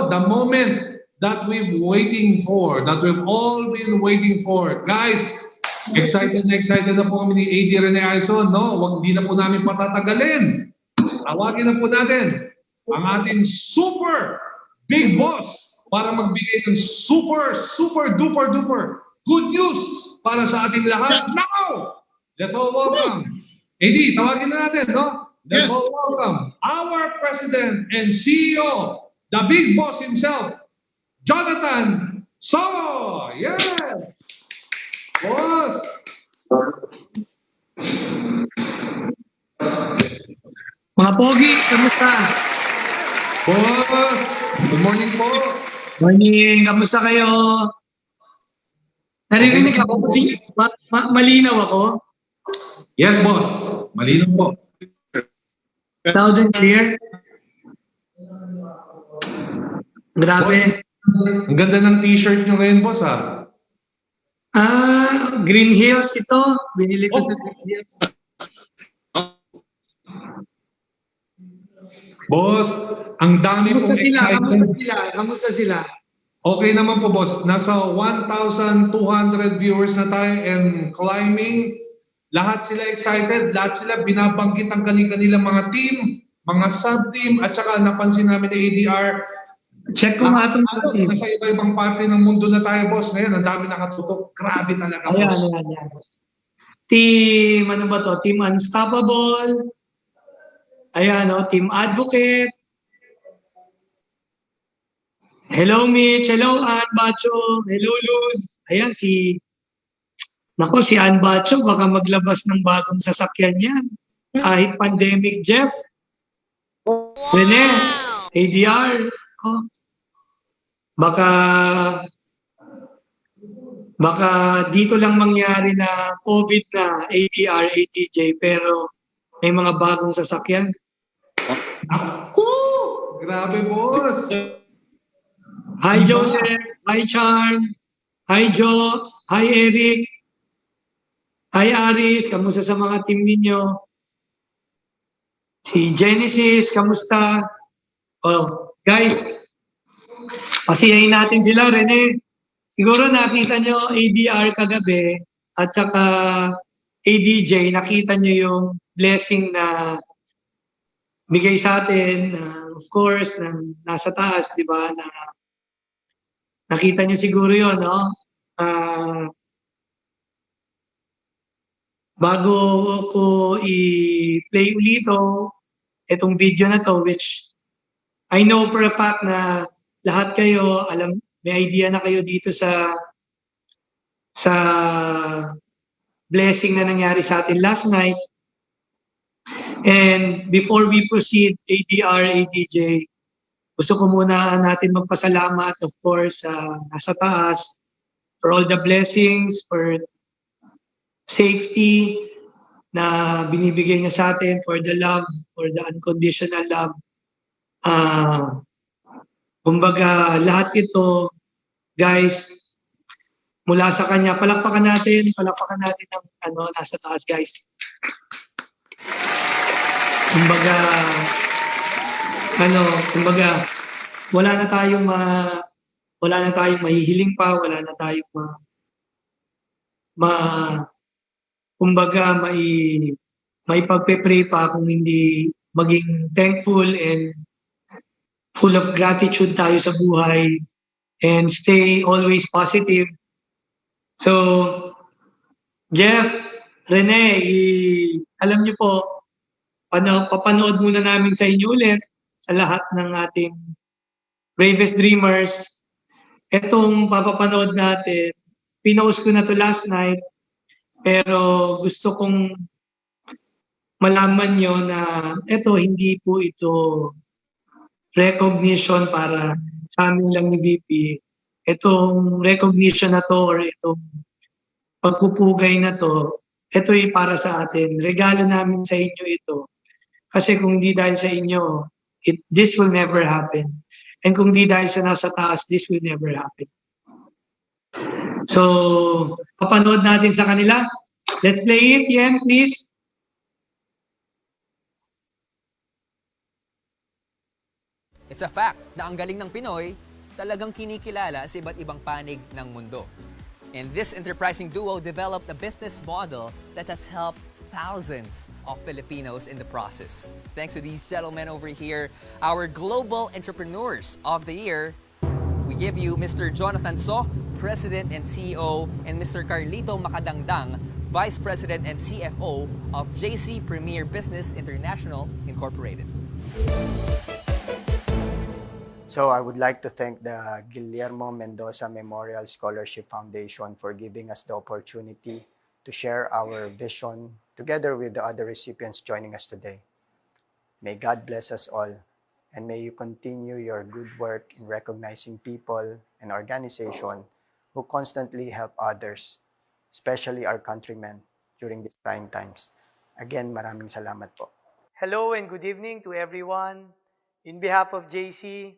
the moment that we've all been waiting for. Guys, excited na po kami ni AD Rene Aison, no? Hindi na po namin patatagalin. Tawagin na po natin ang ating super big boss para magbigay ng super duper good news para sa ating lahat. Now, let's all welcome. AD, tawagin na natin, no? Let's all welcome our President and CEO, the big boss himself, Jonathan So. Yes! Boss! Mga Pogi, kamusta? Boss! Good morning po. Morning, kamusta kayo? Naririnig ako? Malinaw ako? Yes, boss. Malinaw po. Loud and clear? Grabe. Ang ganda ng t-shirt nyo ngayon, boss, ha? Green Hills ito. Binili ko sa Green Hills. Boss, ang dami pong excitement. Kamusta sila? Okay naman po, boss. Nasa 1,200 viewers na tayo and climbing. Lahat sila excited. Lahat sila binabanggit ang kanilang mga team, mga sub-team, at saka napansin namin na ADR. Check ko nga itong mga team. Nasa iba-ibang parte ng mundo na tayo, boss. Ngayon, ang dami nakatutok. Grabe talaga, boss. Ayan. Team, ano ba to? Team Unstoppable. Ayan, Team Advocate. Hello, Mitch. Hello, Ann Bacho. Hello, Luz. Ayan, si Ann Bacho, baka maglabas ng bagong sasakyan yan. Kahit pandemic, Jeff. Rene, ADR. Baka dito lang mangyari na COVID na ADR, ATJ, pero may mga bagong sasakyan. Grabe, boss. Hi, Joseph. Hi, Charm. Hi, Joe. Hi, Eric. Hi, Aris. Kamusta sa mga team ninyo? Si Genesis, kamusta? Guys, pasiyahin natin sila, Rene. Siguro nakita nyo ADR kagabi at saka ADJ, nakita nyo yung blessing na bigay sa atin, of course, na nasa taas, di ba? Na nakita nyo siguro yun, no? Bago ko i-play ulito itong video na to, which I know for a fact na lahat kayo, may idea na kayo dito sa blessing na nangyari sa atin last night. And before we proceed, ADR, ADJ, gusto ko muna natin magpasalamat, of course, nasa taas, for all the blessings, for safety na binibigay niya sa atin, for the love, for the unconditional love. Kumbaga, lahat ito, guys, mula sa kanya, palakpakan natin ang nasa taas, guys. Kumbaga, wala na tayong mahihiling pa, wala na tayong may pagpe-pray pa kung hindi maging thankful and full of gratitude tayo sa buhay and stay always positive. So, Jeff, Rene, alam niyo po, papanood muna namin sa inyo ulit sa lahat ng ating Bravest Dreamers. Itong papapanood natin, pinost ko na to last night, pero gusto kong malaman nyo na hindi po ito recognition para sa amin lang ni VP. Itong recognition na to or itong pagpupugay na to, ito ay para sa atin. Regalo namin sa inyo ito. Kasi kung di dahil sa inyo, this will never happen. And kung di dahil sa nasa taas, this will never happen. So, papanood natin sa kanila. Let's play it, Yen, please. It's a fact na ang galing ng Pinoy talagang kinikilala sa iba't ibang panig ng mundo. And this enterprising duo developed a business model that has helped thousands of Filipinos in the process. Thanks to these gentlemen over here, our Global Entrepreneurs of the Year, we give you Mr. Jonathan So, President and CEO, and Mr. Carlito Macadangdang, Vice President and CFO of JC Premier Business International Incorporated. So I would like to thank the Guillermo Mendoza Memorial Scholarship Foundation for giving us the opportunity to share our vision together with the other recipients joining us today. May God bless us all, and may you continue your good work in recognizing people and organizations who constantly help others, especially our countrymen during these trying times. Again, maraming salamat po. Hello and good evening to everyone. In behalf of JC,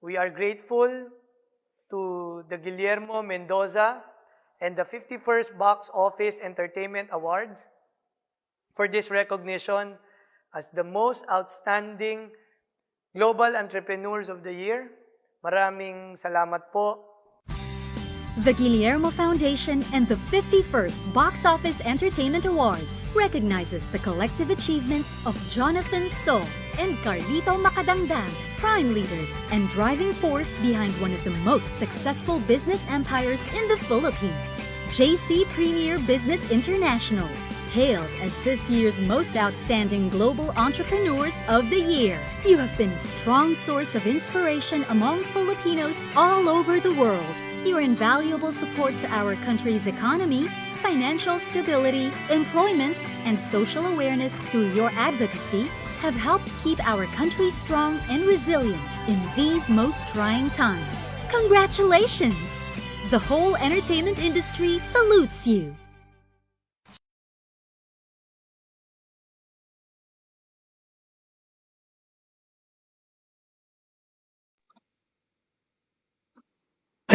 we are grateful to the Guillermo Mendoza and the 51st Box Office Entertainment Awards for this recognition as the most outstanding Global Entrepreneurs of the Year. Maraming salamat po. The Guillermo Foundation and the 51st Box Office Entertainment Awards recognizes the collective achievements of Jonathan So and Carlito Macadangdang, prime leaders and driving force behind one of the most successful business empires in the Philippines, JC Premier Business International, hailed as this year's most outstanding global entrepreneurs of the year. You have been a strong source of inspiration among Filipinos all over the world. Your invaluable support to our country's economy, financial stability, employment, and social awareness through your advocacy have helped keep our country strong and resilient in these most trying times. Congratulations! The whole entertainment industry salutes you.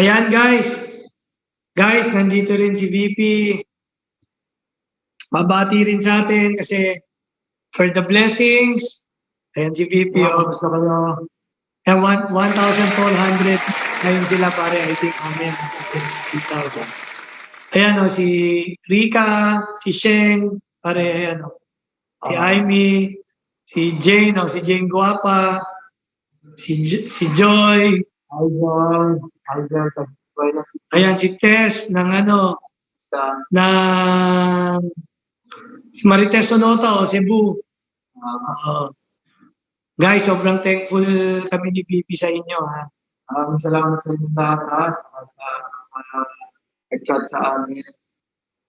Ayan guys, nandito rin si VP. Mabati rin sa atin kasi for the blessings. Ayan si VP. Gusto ko na. 1,400. Ngayon sila pare, I think amen. 3,000. Ayan o, si Rika, si Sheng, pare, ayan o. Si Amy, si Jane Guapa, si Joy. Ayan si Tess ng si Marites Sonoto, Cebu. Guys, sobrang thankful kami ni VP sa inyo. Maraming salamat sa inyo lahat sa nag-chat sa amin.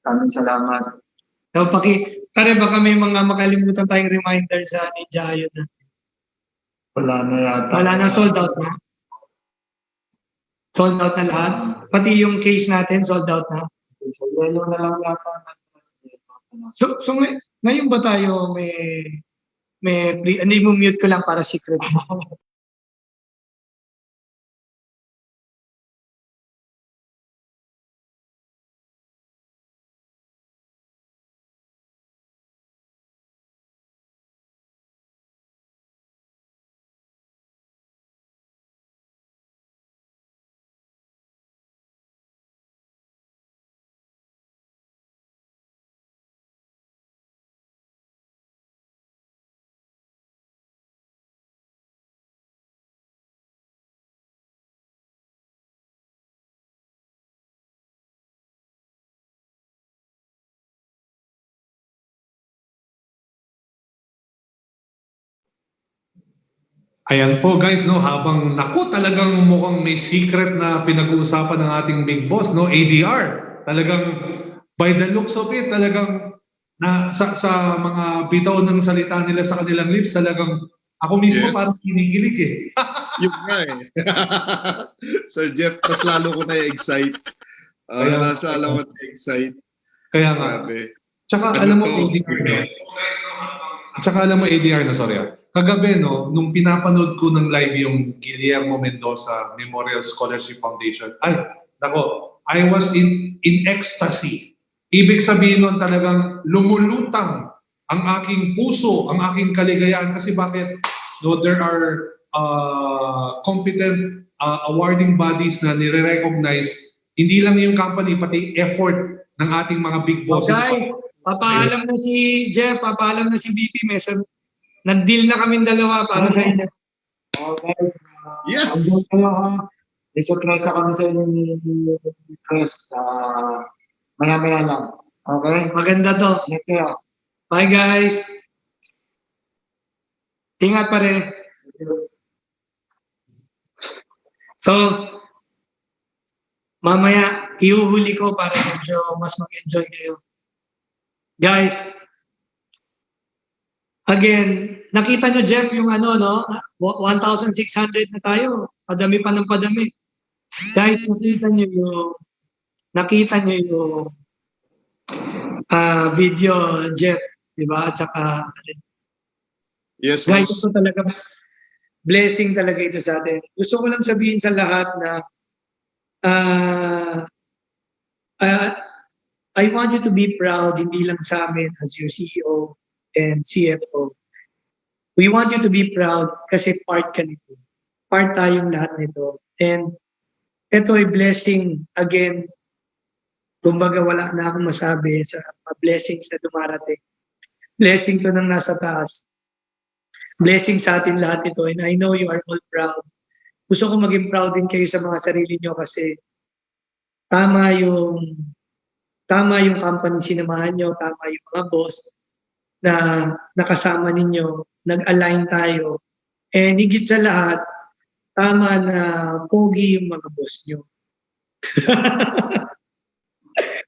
Maraming salamat. So, pare baka may mga makalimutan tayong reminder sa Ninja Ayon natin. Wala na yata. Wala na, sold out na. Sold out na lahat. Pati yung case natin, sold out na. So, yellow na lang yata. So ngayon ba tayo hindi mo mute ko lang para secret. Ayan po guys, no, habang talagang mukhang may secret na pinag-uusapan ng ating big boss, no, ADR. Talagang by the looks of it, talagang sa mga bitaw ng salita nila sa kanilang lips, talagang ako mismo parang kinikilig eh. Yun nga eh. Sir Jeff, mas lalo ko na-excite. Nasa alam ko na-excite. Kaya nga. Grabe. Tsaka alam mo ADR, no? Tsaka alam mo ADR, no, sorry. Kagabi, no, nung pinapanood ko ng live yung Guillermo Mendoza Memorial Scholarship Foundation, I was in ecstasy. Ibig sabihin nun talagang lumulutang ang aking puso, ang aking kaligayahan. Kasi bakit? No, there are competent awarding bodies na nire-recognize hindi lang yung company, pati effort ng ating mga big bosses. Okay, papaalam na si Jeff, papaalam na si BP. Nag-deal na kaming dalawa para sa inyo. Okay. Yes! Andun kayo ha. Isurpresa kami sa inyo ni Chris. Maya-maya lang. Okay? Maganda to. Ingat kayo. Bye guys. Ingat pa rin. So, mamaya, iuhuli ko para medyo mas mag-enjoy kayo. Guys, again, nakita nyo Jeff yung ano, no? 1,600 na tayo. Padami pa ng padami. Guys, nakita nyo yung video, Jeff, di ba? At saka, Yes, guys, boss. ito talaga, blessing talaga ito sa atin. Gusto ko lang sabihin sa lahat na I want you to be proud, hindi lang sa amin as your CEO and CFO. We want you to be proud kasi part ka nito. Part tayong lahat nito. And ito ay blessing again. Kumbaga wala na akong masabi sa blessings na dumarating. Blessing to ng nasa taas. Blessing sa atin lahat ito. And I know you are all proud. Gusto ko maging proud din kayo sa mga sarili nyo kasi tama yung company sinamahan nyo, tama yung mga boss na nakasama ninyo, nag-align tayo. And higit sa lahat, tama na pogi yung mga boss nyo.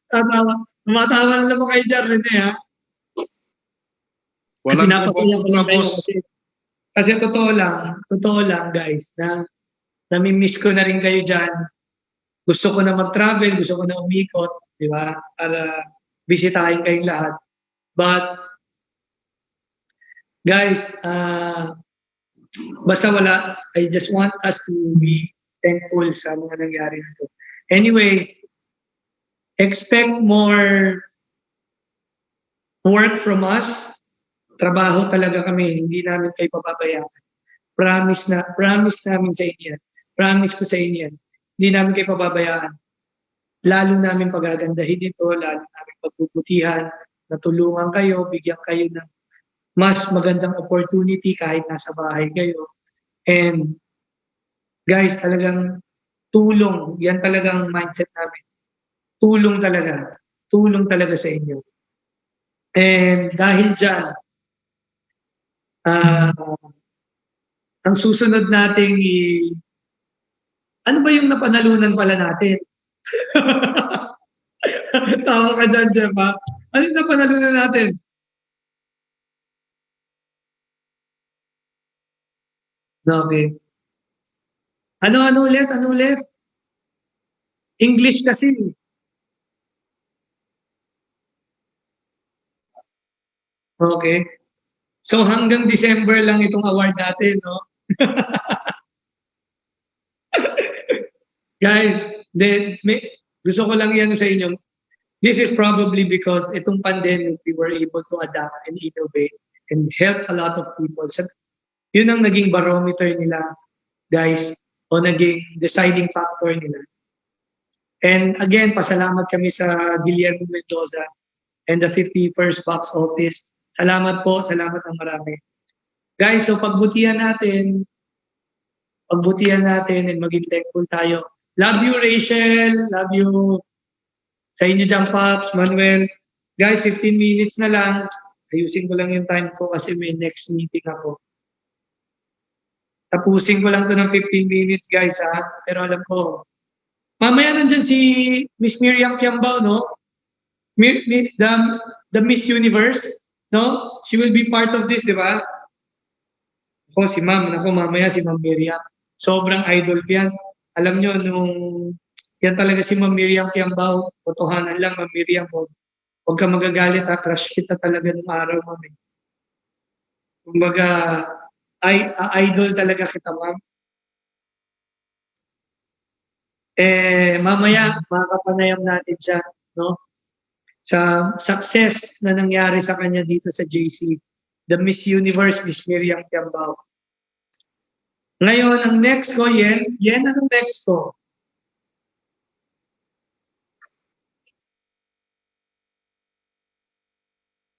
Tumatawa na naman kayo dyan, Rene, ha? Walang Pinapatuloy ko lang kumpara, kayo boss. kasi totoo lang guys, na nami-miss ko na rin kayo dyan. Gusto ko na mag-travel, gusto ko na umikot, di ba? Para bisitahin kayong lahat. But, guys, basta wala, I just want us to be thankful sa mga nangyari nito. Anyway, expect more work from us. Trabaho talaga kami, hindi namin kayo pababayaan. Promise namin sa inyo. Promise ko sa inyo. Hindi namin kayo pababayaan. Lalo namin pagagandahin ito, lalo namin pagbubutihan, natulungan kayo, bigyan kayo ng mas magandang opportunity kahit nasa bahay kayo. And guys, talagang tulong, yan talagang mindset namin. Tulong talaga sa inyo. And dahil dyan, ang susunod nating ano ba yung napanalunan pala natin? Tawa ka dyan, Jeff, ha? Ano yung napanalunan natin? Okay. Ano ulit? English kasi. Okay. So hanggang December lang itong award natin, no? Guys, gusto ko lang yan sa inyo. This is probably because itong pandemic, we were able to adapt and innovate and help a lot of people. So, yun ang naging barometer nila, guys, o naging deciding factor nila. And again, pasalamat kami sa Guillermo Mendoza and the 51st Box Office. Salamat po, salamat ng marami. Guys, so pagbutihan natin and maging thankful tayo. Love you, Rachel. Love you sa inyo dyan, Pops, Manuel. Guys, 15 minutes na lang. Ayusin ko lang yung time ko kasi may next meeting ako. Tapusin ko lang to ng 15 minutes, guys, ha? Pero alam ko, mamaya nandyan si Miss Miriam Kiambao, no? The Miss Universe, no? She will be part of this, di ba? Ako, si Ma'am. Ako, mamaya si Ma'am Miriam. Sobrang idol ko yan. Alam nyo, yan talaga si Ma'am Miriam Kiambao. Totohanan lang, Ma'am Miriam. Huwag ka magagalit, ha? Crush kita talaga ng araw, Ma'am. Kumbaga, idol talaga kita, Ma'am. Mamaya, makapanayam natin siya, no? Sa success na nangyari sa kanya dito sa JC. The Miss Universe, Miss Miriam Kiambao. Ngayon, ang next ko, Yen, anong next ko?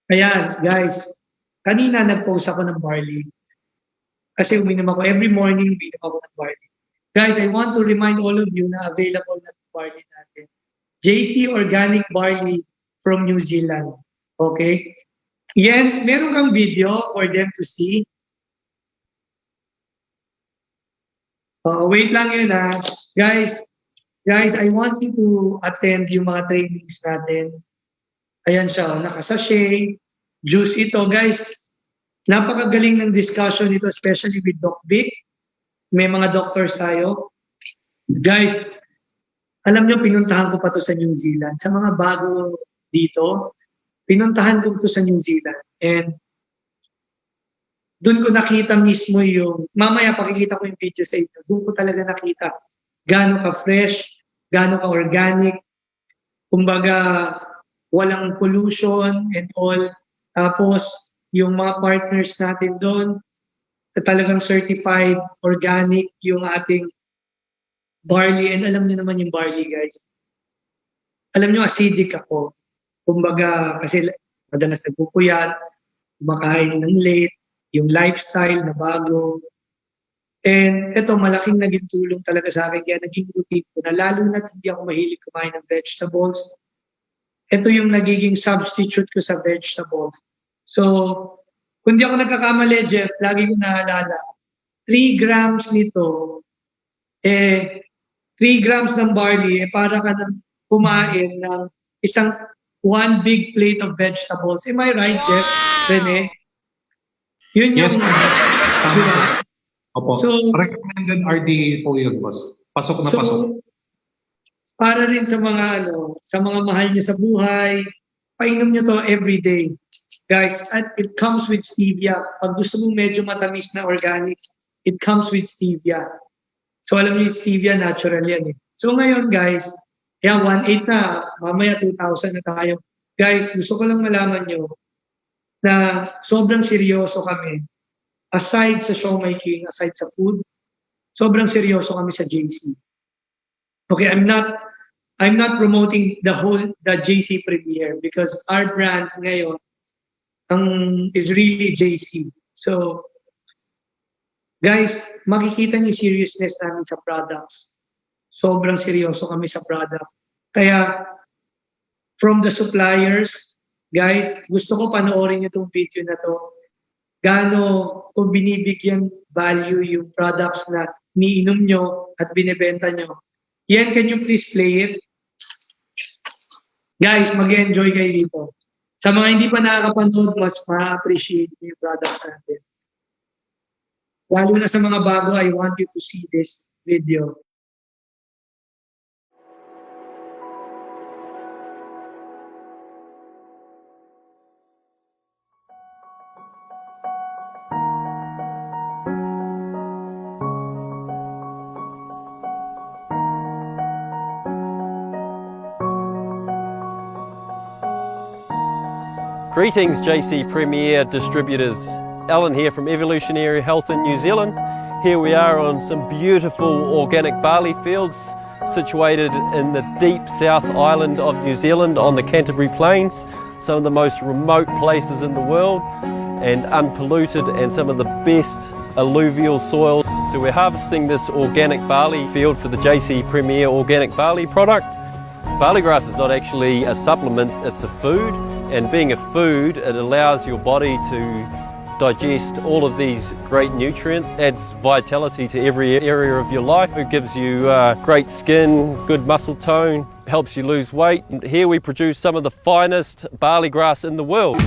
Ayan, guys. Kanina nag-post ako ng barley. Kasi uminom ako. Every morning, uminom ako ng barley. Guys, I want to remind all of you na available na ng barley natin. JC Organic Barley from New Zealand. Okay? Yan, meron kang video for them to see. Wait lang yun ha. Guys, I want you to attend yung mga trainings natin. Ayan siya, nakasashay, juice ito. Guys, napakagaling ng discussion ito, especially with Doc Vic. May mga doctors tayo. Guys, alam nyo, pinuntahan ko pa to sa New Zealand. Sa mga bago dito, pinuntahan ko to sa New Zealand. And doon ko nakita mismo yung, mamaya pakikita ko yung video sa inyo, doon ko talaga nakita gaano ka fresh, gaano ka organic, kumbaga walang pollution and all. Tapos yung mga partners natin doon, talagang certified organic yung ating barley. And alam niyo naman yung barley, guys. Alam niyo, acidic ako. Kumbaga, kasi madalas nagpupuyat, kumakain ng late, yung lifestyle na bago. And ito, malaking naging tulong talaga sa akin. Kaya naging routine ko na lalo na hindi ako mahilig kumain ng vegetables. Ito yung nagiging substitute ko sa vegetables. So, kung di ako nagkakamali, Jeff, lagi ko naalala, 3 grams nito, 3 grams ng barley, para ka nang kumain ng isang 1 big plate of vegetables. Am I right, Jeff? Rene? Yun yung... Yes. Diba? Opo. So, recommended RDA po yun, boss. Pasok na pasok. Para rin sa mga sa mga mahal niyo sa buhay, painom niyo to every day. Guys, at it comes with stevia. Pag gusto mong medyo matamis na organic, it comes with stevia. So alam niyo, stevia natural yan eh. So ngayon, guys, kaya 1.8 na, mamaya 2,000 na tayo. Guys, gusto ko lang malaman niyo na sobrang seryoso kami. Aside sa showmaking, aside sa food, sobrang seryoso kami sa JC. Okay, I'm not promoting the JC Premier because our brand ngayon is really JC. So, guys, makikita niyo seriousness namin sa products. Sobrang seryoso kami sa product. Kaya, from the suppliers, guys, gusto ko panoorin niyo itong video na to. Gaano kung binibigyan value yung products na niinom nyo at binibenta nyo. Yan, can you please play it? Guys, mag-enjoy kayo dito. Sa mga hindi pa nakakapanood, mas ma-appreciate yung products natin. Lalo na sa mga bago, I want you to see this video. Greetings JC Premier distributors. Alan here from Evolutionary Health in New Zealand. Here we are on some beautiful organic barley fields situated in the deep South Island of New Zealand on the Canterbury Plains, some of the most remote places in the world and unpolluted and some of the best alluvial soil. So we're harvesting this organic barley field for the JC Premier organic barley product. Barley grass is not actually a supplement, it's a food. And being a food, it allows your body to digest all of these great nutrients, adds vitality to every area of your life. It gives you great skin, good muscle tone, helps you lose weight. And here we produce some of the finest barley grass in the world.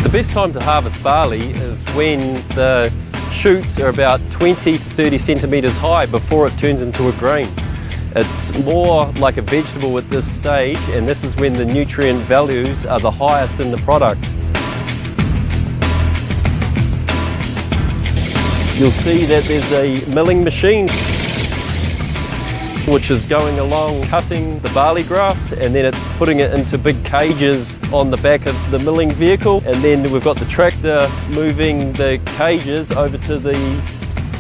The best time to harvest barley is when the shoots are about 20 to 30 centimetres high before it turns into a grain. It's more like a vegetable at this stage, and this is when the nutrient values are the highest in the product. You'll see that there's a milling machine. which is going along cutting the barley grass, and then it's putting it into big cages on the back of the milling vehicle, and then we've got the tractor moving the cages over to the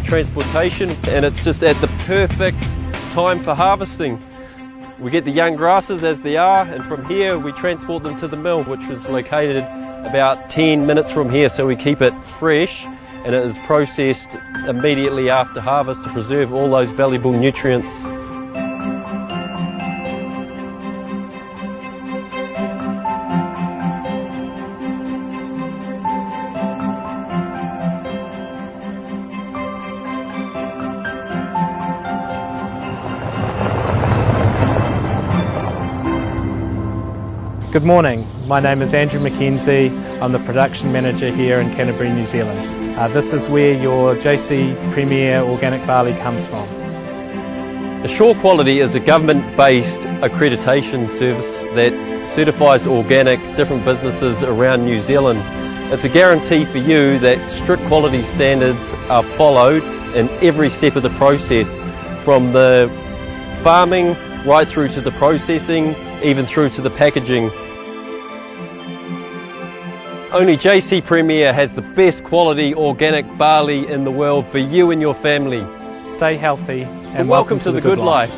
transportation, and it's just at the perfect time for harvesting. We get the young grasses as they are, and from here we transport them to the mill, which is located about 10 minutes from here, so we keep it fresh and it is processed immediately after harvest to preserve all those valuable nutrients. Good morning, my name is Andrew McKenzie. I'm the production manager here in Canterbury, New Zealand. This is where your JC Premier Organic Barley comes from. Assure Quality is a government-based accreditation service that certifies organic different businesses around New Zealand. It's a guarantee for you that strict quality standards are followed in every step of the process, from the farming right through to the processing, even through to the packaging. Only JC Premier has the best quality organic barley in the world for you and your family. Stay healthy and welcome to the good life.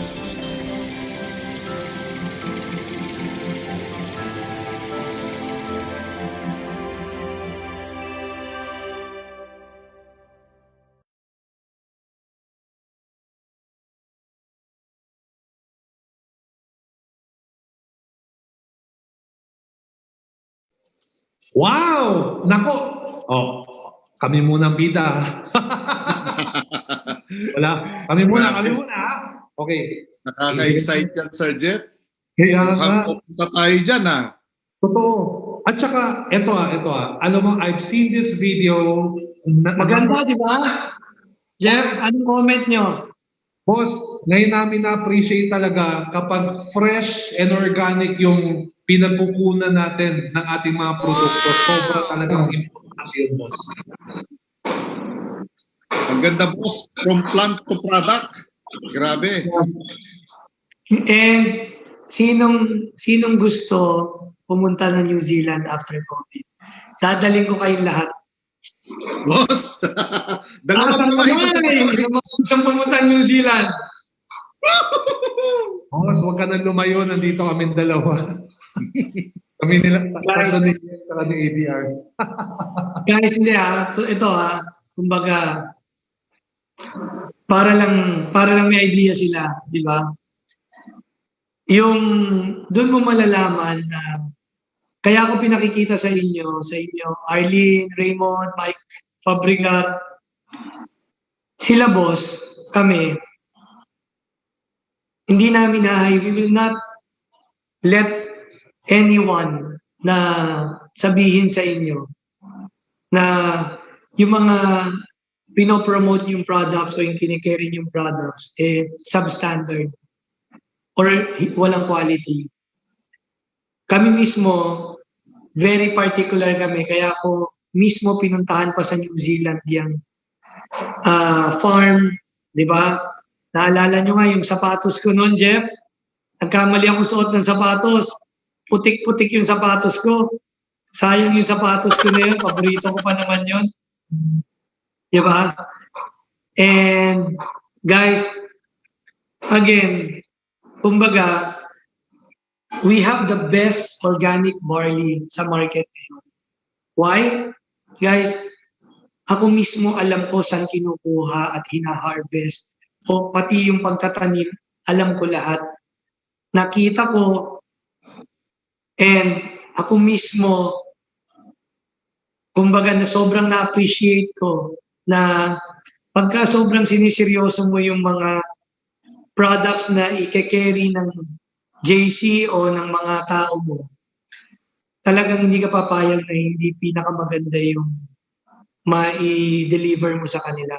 Wow! Nako! Oh, kami muna ang bida. Wala. Kami muna. Okay. Nakaka-excite yan, Sir Jeff. Kaya nga. Mukhang pupunta tayo dyan, ha? Totoo. At saka, ito. Alam mo, I've seen this video. Maganda, di ba? Jeff, anong comment nyo? Boss, ngayon namin na-appreciate talaga kapag fresh and organic yung pinagkukunan natin ng ating mga produkto. Sobra talagang importante yun, boss. Ang ganda, boss. From plant to product. Grabe. And sinong gusto pumunta ng New Zealand after COVID? Dadaling ko kayong lahat. Boss! Dalawang Isang pumunta ng New Zealand. Boss, huwag ka nang lumayo. Nandito kami dalawa. Kami nila, tatlo ni ADR. Guys, hindi ito kumbaga, para lang may idea sila, di ba? Yung doon mo malalaman na kaya ako pinakikita sa inyo, Arlene, Raymond, Mike, Fabricat, sila boss, kami, hindi namin we will not let anyone na sabihin sa inyo na yung mga pinopromote yung products o yung kinikerry yung products substandard or walang quality. Kami mismo, very particular kami, kaya ako mismo pinuntahan pa sa New Zealand yung farm, di ba? Naalala nyo nga yung sapatos ko noon, Jeff? Nagkamali ako suot ng sapatos. Putik-putik yung sapatos ko. Sayang yung sapatos ko na yun. Paborito ko pa naman yun. Di ba? And guys, again, kumbaga, we have the best organic barley sa market ngayon. Why? Guys, ako mismo alam ko saan kinukuha at hina-harvest. O pati yung pagtatanim, alam ko lahat. Nakita ko, and ako mismo, kumbaga na sobrang na-appreciate ko na pagka sobrang siniseryoso mo yung mga products na i-carry ng JC o ng mga tao mo, talagang hindi ka papayag na hindi pinakamaganda yung ma-i-deliver mo sa kanila.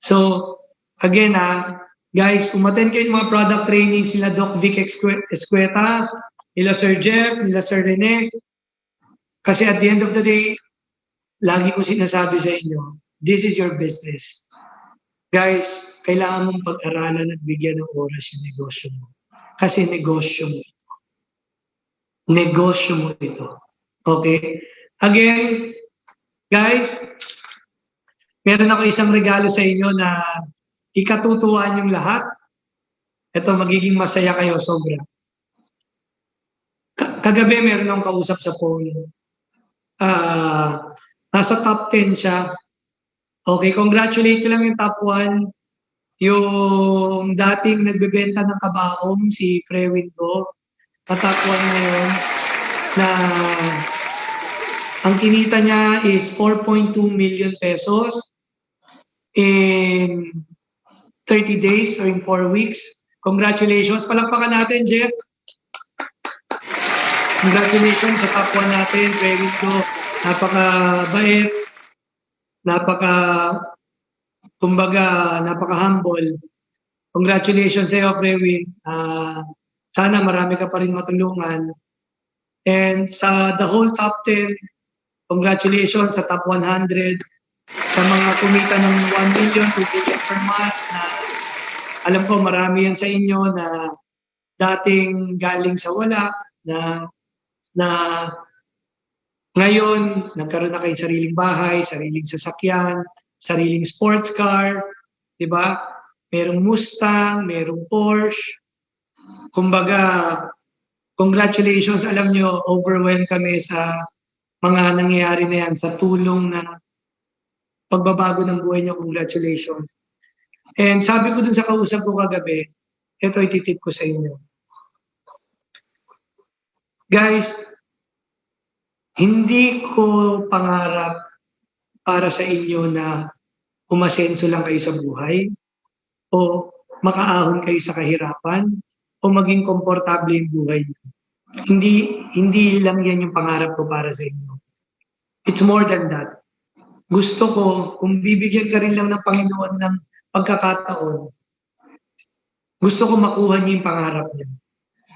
So, again guys, umattend kayo ng mga product training sila Doc Vic Escueta, nila Sir Jeff, nila Sir Rene. Kasi at the end of the day, lagi ko sinasabi sa inyo, this is your business. Guys, kailangan mong pag-aralan at bigyan ng oras yung negosyo mo. Kasi negosyo mo ito. Negosyo mo ito. Okay? Again, guys, meron ako isang regalo sa inyo na ikatutuwa niyong lahat. Ito, magiging masaya kayo sobra. Kagabi meron akong kausap sa phone. Nasa top 10 siya. Okay, congratulate ko lang yung top 1. Yung dating nagbebenta ng kabaong, si Frewin ko. Top 1 ngayon na ang kinita niya is 4.2 million pesos in 30 days or in 4 weeks. Congratulations. Palakpakan natin, Jeff. Congratulations sa top 1 natin. Very good. Napaka-bait. Napaka-humble. Congratulations sa iyo, Frewin. Sana marami ka pa rin matulungan. And sa the whole top 10, congratulations sa top 100. Sa mga kumita ng 1 million, 2 million per month na alam ko marami yan sa inyo na dating galing sa wala, na ngayon nagkaroon na kayo sariling bahay, sariling sasakyan, sariling sports car, 'di ba? Merong Mustang, merong Porsche. Kumbaga, congratulations, alam nyo, overwhelmed kami sa mga nangyayari na yan, sa tulong ng pagbabago ng buhay nyo. Congratulations. And sabi ko dun sa kausap ko kagabi, ito ititip ko sa inyo. Guys, hindi ko pangarap para sa inyo na umasenso lang kayo sa buhay o makaahon kayo sa kahirapan o maging komportable yung buhay niyo. Hindi lang yan yung pangarap ko para sa inyo. It's more than that. Gusto ko, kung bibigyan ka rin lang ng Panginoon ng pagkakataon, gusto ko makuha niyo yung pangarap niyo.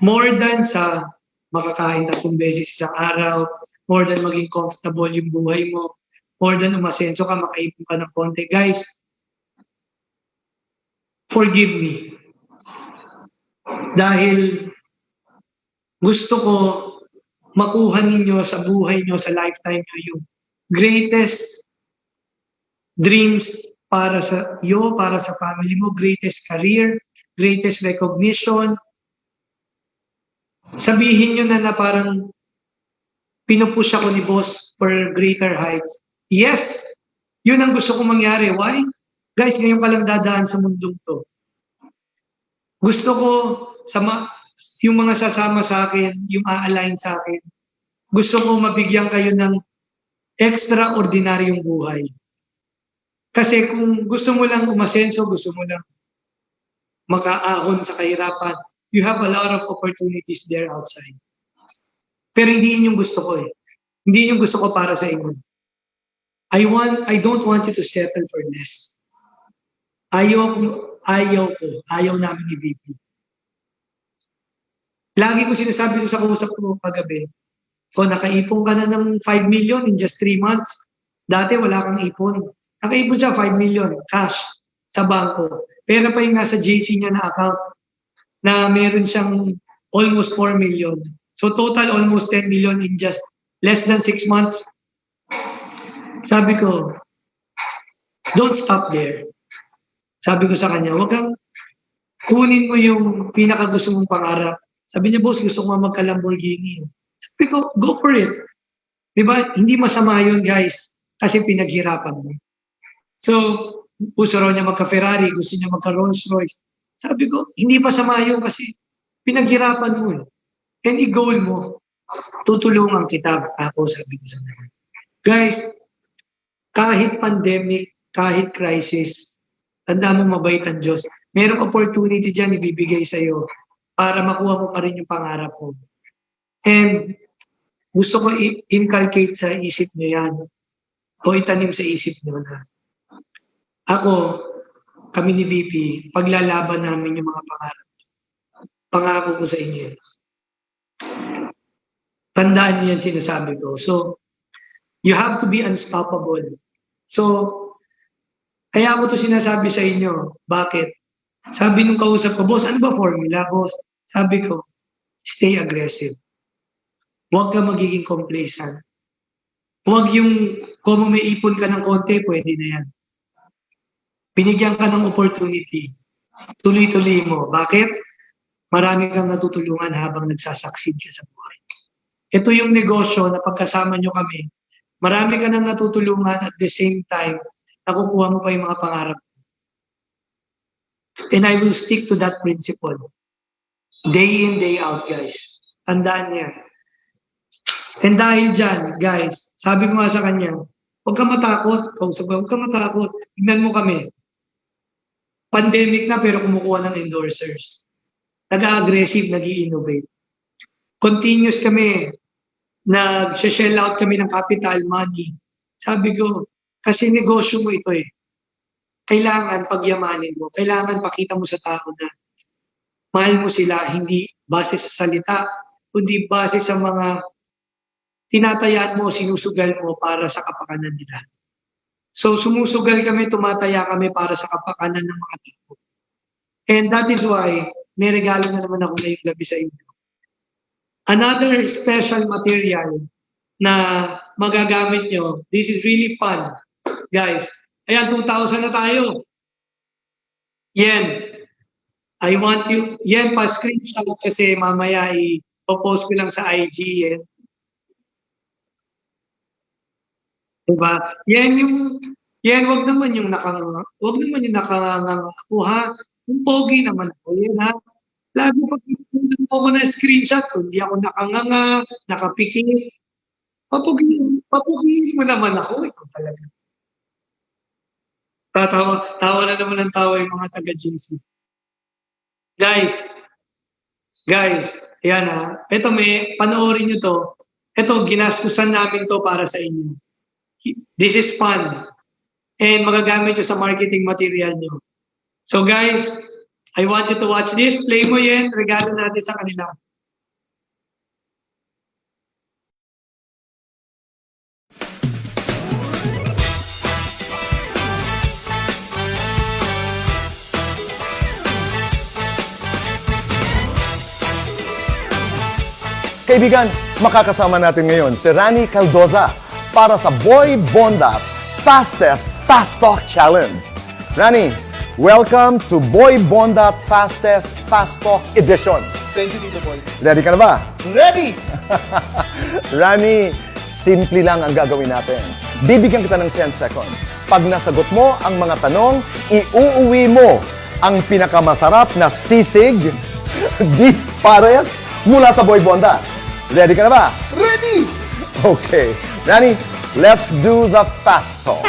More than sa makakain 3 beses isang araw, more than maging comfortable yung buhay mo, more than umasenso ka, makaipon ka ng konti. Guys, forgive me. Dahil gusto ko makuha ninyo sa buhay nyo, sa lifetime nyo, yung greatest dreams para sa iyo, para sa family mo, greatest career, greatest recognition. Sabihin nyo na parang pinupush ako ni boss for greater heights. Yes, yun ang gusto kong mangyari. Why? Guys, ngayon ka lang dadaan sa mundong to. Gusto ko yung mga sasama sa akin, yung a-align sa akin, gusto ko mabigyan kayo ng extraordinaryong buhay. Kasi kung gusto mo lang umasenso, gusto mo lang makaahon sa kahirapan, you have a lot of opportunities there outside. Pero hindi yun yung gusto ko eh. Hindi yun yung gusto ko para sa inyo. I don't want you to settle for less. Ayaw namin ni VP. Lagi ko sinasabi sa kausap ko kagabi, kung nakaipon ka na ng 5 million in just 3 months, dati wala kang ipon. Nakaipon siya 5 million cash sa bangko. Pero pa yung nasa JC niya na account na meron siyang almost 4 million. So total almost 10 million in just less than 6 months. Sabi ko, don't stop there. Sabi ko sa kanya, wag kang kunin mo yung pinakagusto mong pangarap. Sabi niya, boss, gusto ko magka-Lamborghini. Sabi ko, go for it. Diba? Hindi masama yun, guys. Kasi pinaghirapan mo. So, gusto raw niya magka-Ferrari, gusto niya magka-Rolls Royce. Sabi ko, hindi masama yun kasi pinaghirapan mo eh. And i-goal mo, tutulungan kita. Ako, sabi ko sa kanya. Guys, kahit pandemic, kahit crisis, tanda mo mabait ang Diyos. Merong opportunity dyan ibibigay sa'yo para makuha mo pa rin yung pangarap mo. And gusto ko i-inculcate sa isip nyo yan o itanim sa isip nyo na ako, kami ni VP, paglalaban namin yung mga pangarap. Pangako ko sa inyo. Tandaan niyo yan sinasabi ko. So, you have to be unstoppable. So, Kaya ako to sinasabi sa inyo. Bakit? Sabi nung kausap ko, boss, ano ba formula, boss? Sabi ko, stay aggressive. Huwag ka magiging complacent. Huwag yung, kung may ipon ka ng konti, pwede na yan. Binigyan ka ng opportunity. Tuloy-tuloy mo. Bakit? Marami kang natutulungan habang nagsasucceed ka sa buhay. Ito yung negosyo na pagkasama nyo kami, marami ka nang natutulungan at the same time, nakukuha mo pa yung mga pangarap. And I will stick to that principle. Day in, day out, guys. Tandaan niya. And dahil dyan, guys, sabi ko nga sa kanya, huwag ka matakot. Huwag ka matakot. Tignan mo kami. Pandemic na pero kumukuha ng endorsers. Nag-aggressive, nag-i-innovate. Continuous kami. Nag-shell out kami ng capital money. Sabi ko, kasi negosyo mo ito eh. Kailangan pagyamanin mo. Kailangan pakita mo sa tao na mahal mo sila, hindi base sa salita, kundi base sa mga tinatayaan mo, sinusugal mo para sa kapakanan nila. So sumusugal kami, tumataya kami para sa kapakanan ng mga tao. And that is why, may regalo na naman ako ngayong gabi sa inyo. Another special material na magagamit nyo, this is really fun. Guys, ayan, 2,000 na tayo. Yen, I want you, Yen, pa-screenshot kasi mamaya i-post ko lang sa IG, Yen. Diba? Yen, wag naman yung nakakuha. Yung pogi naman ako, Yen, ha? Lagi pag pinuntan mo ako ng screenshot, kung di ako nakanganga, nakapikit, papugihin mo naman ako. Ikaw talaga. Tawa na naman ng tawa yung mga taga-GC. Guys, ayan ha. Ito panoorin nyo to. Ito, ginastusan namin to para sa inyo. This is fun. And magagamit nyo sa marketing material nyo. So guys, I want you to watch this. Play mo yan. Regalo natin sa kanila. Kaibigan, makakasama natin ngayon si Rani Caldoza para sa Boy Bonda Fastest Fast Talk Challenge. Rani, welcome to Boy Bonda Fastest Fast Talk Edition. Thank you, Tito Boy. Ready ka na ba? Ready! Rani, simple lang ang gagawin natin. Bibigyan kita ng 10 seconds. Pag nasagot mo ang mga tanong, iuuwi mo ang pinakamasarap na sisig, beef pares, mula sa Boy Bonda. Ready ka na ba? Ready! Okay. Rani, let's do the fast talk.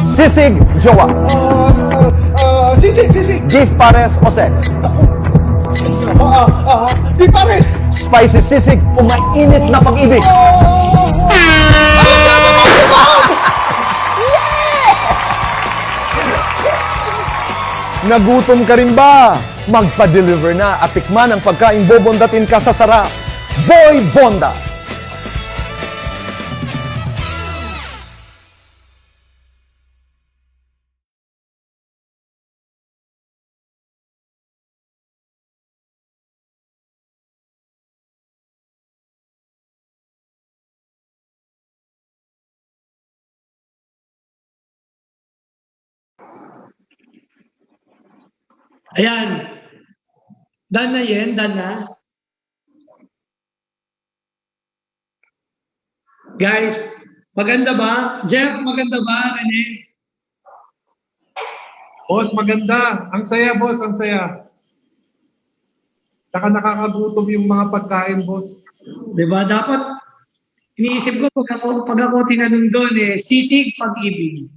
Sisig, jowa. Sisig! Beef pares o sex. Di pares! Spicy sisig o mainit na pag-ibig. Nagutom ka rin ba? Magpa-deliver na at tikman ang pagkain bobondatin ka sa sarap. Boy Bonda! Ayan. Done na yan, done na. Guys, maganda ba? Jeff, maganda ba? Rene? Boss, maganda. Ang saya, boss. Ang saya. Saka nakakagutom yung mga pagkain, boss. Diba? Dapat, iniisip ko, pag ako tinanong doon, sisig, pag-ibig.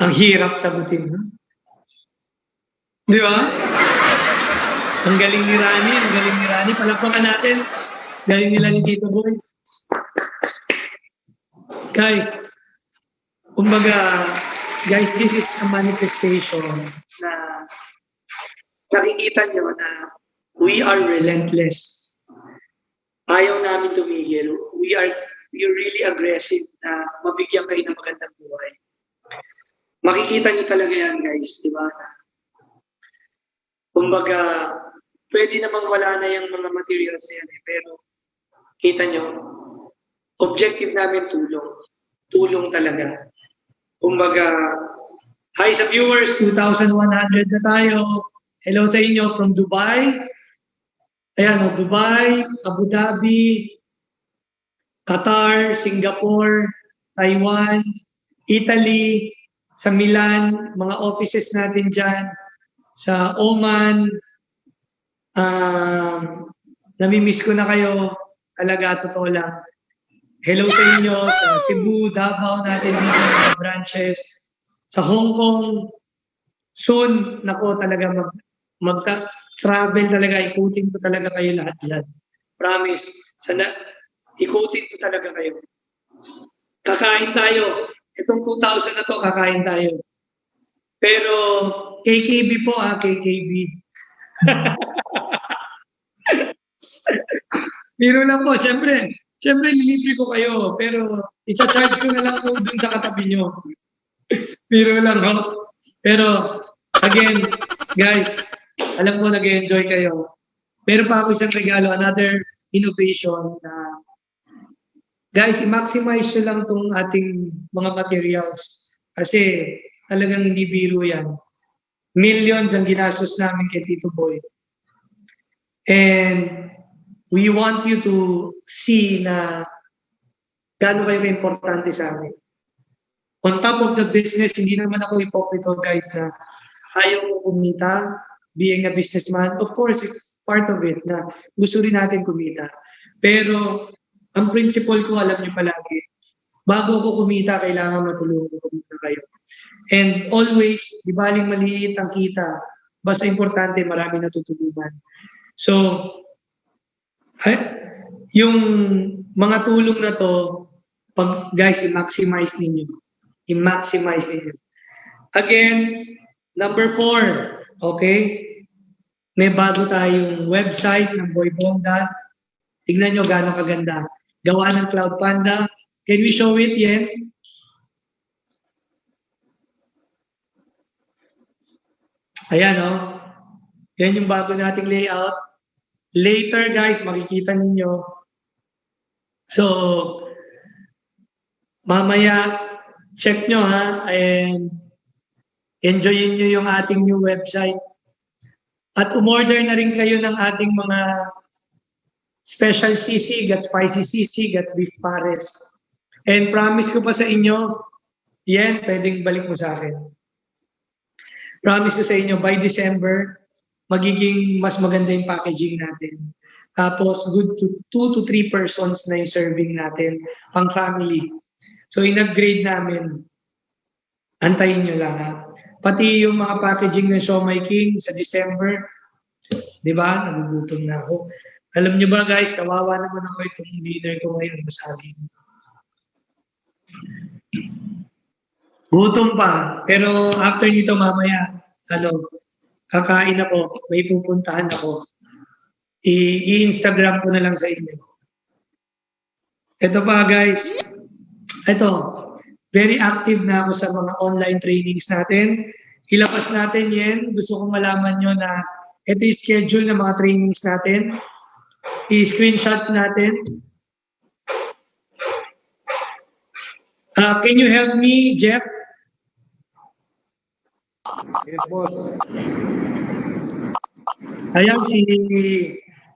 Ang hirap sagutin. No? Di ba? Ang galing ni Rani. Palakpakan natin. Galing nila ni Tito Boy. Guys, kumbaga, guys, this is a manifestation na nakikita nyo na we are relentless. Ayaw namin tumigil. We're really aggressive na mabigyan kayo ng magandang buhay. makikita nyo talaga yan, guys, di ba? Kumbaga, pwede namang wala na yung mga materials na yan, pero kita nyo, objective namin tulong. Tulong talaga. Kumbaga, hi sa viewers, 2,100 na tayo. Hello sa inyo from Dubai. Ayan, Dubai, Abu Dhabi, Qatar, Singapore, Taiwan, Italy, sa Milan, mga offices natin dyan, sa Oman, namimiss ko na kayo, talaga, totoo lang. Hello sa inyo, sa Cebu, Davao natin dito, mga branches, sa Hong Kong, soon, nako talaga mag-travel talaga, ikutin ko talaga kayo lahat dyan. Promise, ikutin ko talaga kayo. Kakain tayo. Itong 2,000 na to, kakain tayo. Pero, KKB po KKB. Biro lang po, syempre lilibre ko kayo, pero i-charge ko na lang po dun sa katabi nyo. Biro lang ho. Pero, again, guys, alam ko nag-enjoy kayo. Pero pa ako isang regalo, another innovation na guys, i-maximize nyo lang itong ating mga materials. Kasi talagang hindi biro yan. Millions ang ginastos namin kay Tito Boy. And we want you to see na gaano kayo importante sa amin. On top of the business, hindi naman ako hipokrito guys na ayaw ko kumita, being a businessman. Of course, it's part of it na gusto rin natin kumita. Pero ang principle ko, alam niyo palagi, bago ko kumita, kailangan matulungan ko kumita kayo. And always, di baling maliit ang kita, basta importante, marami natutulungan. So, yung mga tulong na to, guys, i-maximize ninyo. I-maximize ninyo. Again, number 4, okay? May bago tayong website ng Boy Bongga. Tingnan nyo gaano kaganda. Gawa ng Cloud Panda. Can we show it, Yen? Ayan, oh. Yan yung bago nating layout. Later, guys, makikita ninyo. So, mamaya, check nyo, ha? And enjoyin nyo yung ating new website. At umorder na rin kayo ng ating mga special sisig at spicy sisig at beef pares. And promise ko pa sa inyo, yan, pwedeng balik mo sa akin. Promise ko sa inyo, by December, magiging mas maganda yung packaging natin. Tapos, good to 2 to 3 persons na yung serving natin, pang family. So, in-upgrade namin. Antayin nyo lang, ha? Pati yung mga packaging ng Siomai King sa December, di ba? Nagugutom na ako. Alam nyo ba guys, kawawa naman ako itong dinner ko ngayon, masaging. Gutom pa. Pero after nito mamaya, kakain ako, may pupuntahan ako. I-Instagram ko na lang sa inyo. Ito pa guys. Ito, very active na ako sa mga online trainings natin. Ilabas natin yan. Gusto kong malaman nyo na ito yung schedule ng mga trainings natin. I-screenshot natin. Can you help me, Jeff? Yes, boss. Ayan,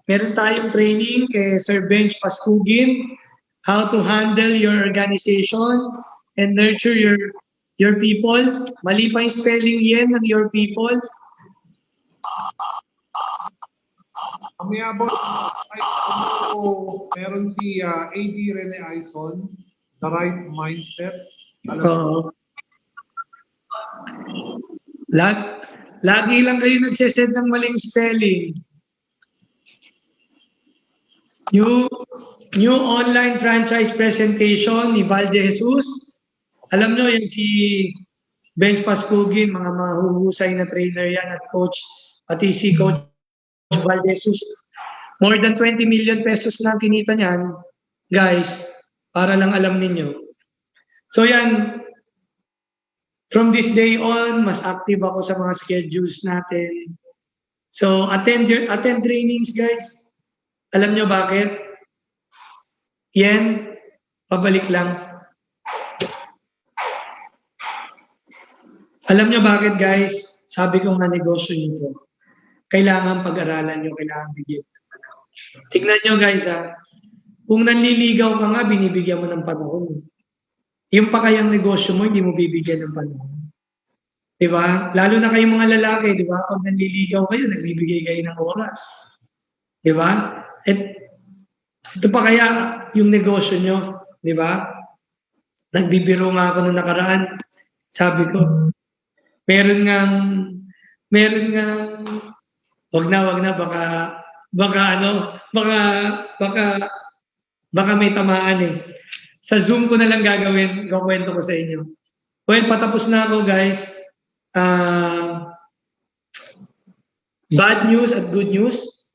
meron tayong training kay Sir Bench Paskugin, how to handle your organization and nurture your people. Mali pa yung spelling yan ng your people. Mamaya boss, meron si AD Rene Aison, The Right Mindset. Oo. Lagi lang kayo nagsesend ng maling spelling. New online franchise presentation ni Val de Jesus. Alam nyo, yan si Bench Paskugin, mga mahuhusay na trainer yan at coach, pati si Coach Val de Jesus. More than 20 million pesos na kinita niyan, guys, para lang alam ninyo. So yan, From this day on, mas active ako sa mga schedules natin. So, attend trainings, guys. Alam nyo bakit? Yan, pabalik lang. Alam nyo bakit, guys? Sabi ko nga negosyo nito. Kailangan pag-aralan nyo, kailangan bigyan ng panahon. Tignan nyo, guys, ha. Kung nanliligaw ka nga, binibigyan mo ng panahon. Yung pa kayang negosyo mo, hindi mo bibigyan ng panahon. Diba? Lalo na kayong mga lalaki, diba? Pag nanliligaw kayo, nagbibigay kayo ng oras. Diba? At ito pa kaya yung negosyo nyo, diba? Nagbibiro nga ako nung nakaraan. Sabi ko, meron nga, wag na, baka may tamaan eh. Sa Zoom ko na lang gagawin, kukwento ko sa inyo. Well, patapos na ako, guys. Bad news at good news.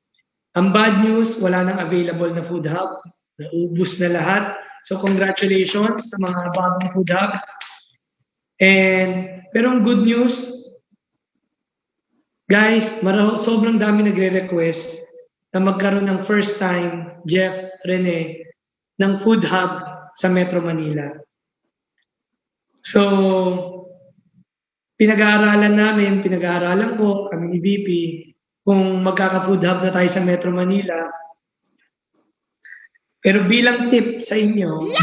Ang bad news, wala nang available na food hub. Naubos na lahat. So congratulations sa mga bagong food hub. Pero ang good news, guys, sobrang dami nagre-request na magkaroon ng first time, Jeff, Rene, ng food hub sa Metro Manila. So, pinag-aaralan ko, kami ni VP, kung magkaka-food hub na tayo sa Metro Manila. Pero bilang tip sa inyo,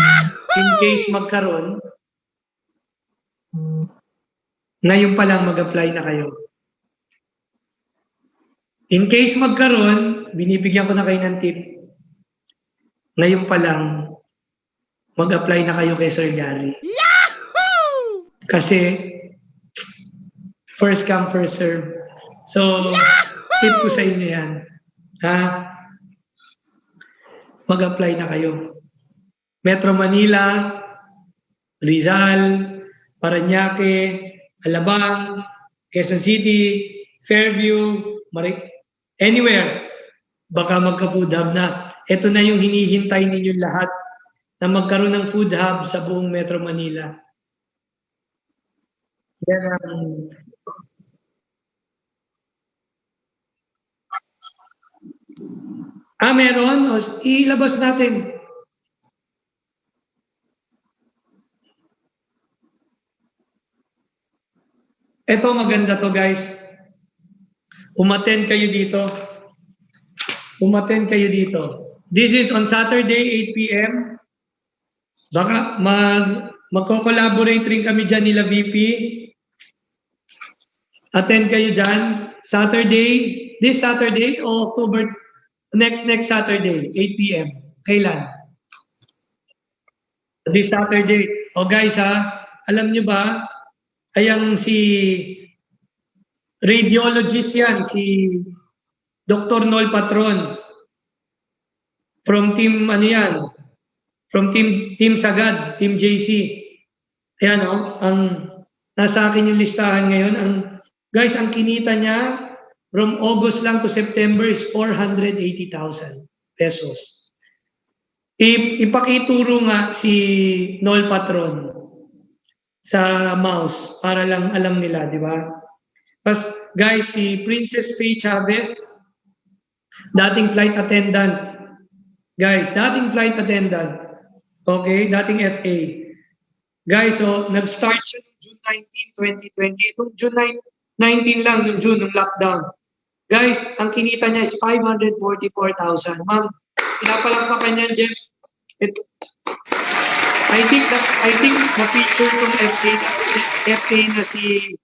in case magkaroon, ngayon pa lang mag-apply na kayo. In case magkaroon, binibigyan ko na kayo ng tip. Ngayon pa lang, mag-apply na kayo kay Sir Gary. Yahoo! Kasi, first come, first serve. So, tip ko sa inyo yan. Ha? Mag-apply na kayo. Metro Manila, Rizal, Parañaque, Alabang, Quezon City, Fairview, anywhere, baka magka-food hub na. Ito na yung hinihintay ninyong lahat na magkaroon ng food hub sa buong Metro Manila. Yan ang... meron. Ilabas natin. Ito maganda to, guys. Umattend kayo dito. This is on Saturday, 8 p.m. Baka magko-collaborate rin kami dyan nila VP. Attend kayo dyan. This Saturday o next Saturday, 8 p.m. Kailan? This Saturday. Guys ha, alam nyo ba, ayang si radiologist yan, si Dr. Nol Patron. From team, from team Sagad, team JC. Ayan ang nasa akin yung listahan ngayon. Guys, ang kinita niya from August lang to September is 480,000 pesos. Ipakituro nga si Nol Patron sa mouse para lang alam nila, di ba? Tapos, guys, si Princess Faye Chavez, dating flight attendant. Guys, dating flight attendant. Okay, dating FA. Guys, so, nag-start siya June 19, 2020. Itong June 19 lang, yung June, ng lockdown. Guys, ang kinita niya is 544,000. Ma'am, pinapalakpakan niya, Jeff. I think na-feature ng FA na si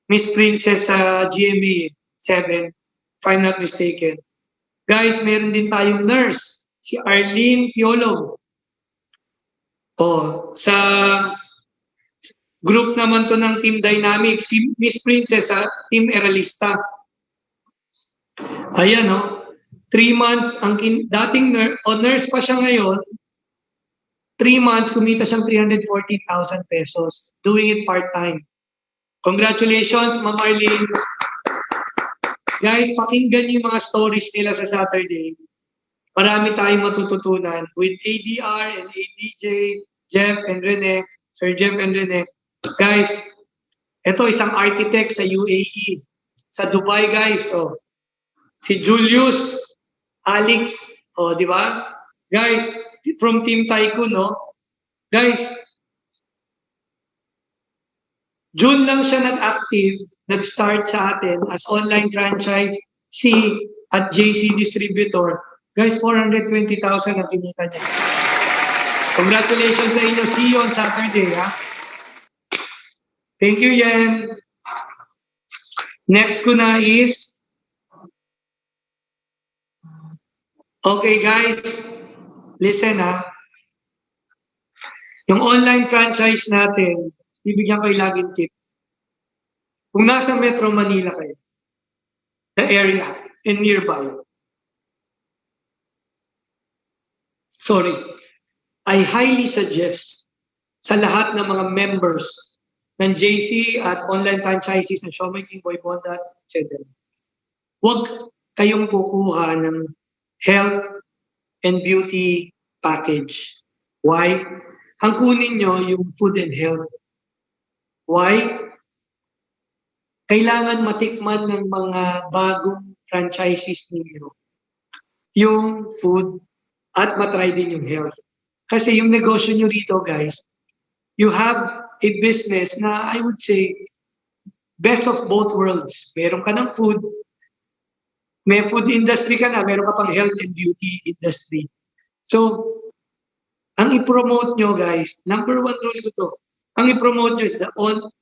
Miss Princess sa GMA 7, if I'm not mistaken. Guys, meron din tayong nurse, si Arlene Piolo. Sa group naman to ng Team Dynamic, si Miss Princess sa Team Eralista. Ayan, 3 months, ang dating nurse pa siya ngayon, 3 months, kumita siyang 340,000 pesos, doing it part-time. Congratulations, Ma'am Arlene. Guys, pakinggan yung mga stories nila sa Saturday. Marami tayong matututunan with ADR and ADJ, Jeff and Rene, Sir Jeff and Rene. Guys, Ito, isang architect sa UAE. Sa Dubai, guys. Oh. Si Julius Alex. Oh, di ba? Guys, from Team Tycoon, no? Guys, June lang siya nag-active, nag-start sa atin as online franchise at JC Distributor. Guys, 420,000 ang kinita niya. Congratulations sa inyo. See you on Saturday, ha? Thank you, Yen. Next ko na is, okay, guys, listen, ha? Yung online franchise natin, bibigyan kayo laging tip. Kung nasa Metro Manila kayo, the area and nearby, I highly suggest sa lahat ng mga members ng JC at online franchises ng Siomai King Boy Bonda, etc. Huwag kayong kukuha ng health and beauty package. Why? Ang kunin nyo yung food and health. Why? Kailangan matikman ng mga bagong franchises ninyo yung food at matry din yung health. Kasi yung negosyo nyo rito, guys, you have a business na I would say best of both worlds. Meron ka ng food, may food industry ka na, meron ka pang health and beauty industry. So, ang i-promote nyo, guys, number one rule ko to, ang i-promote nyo is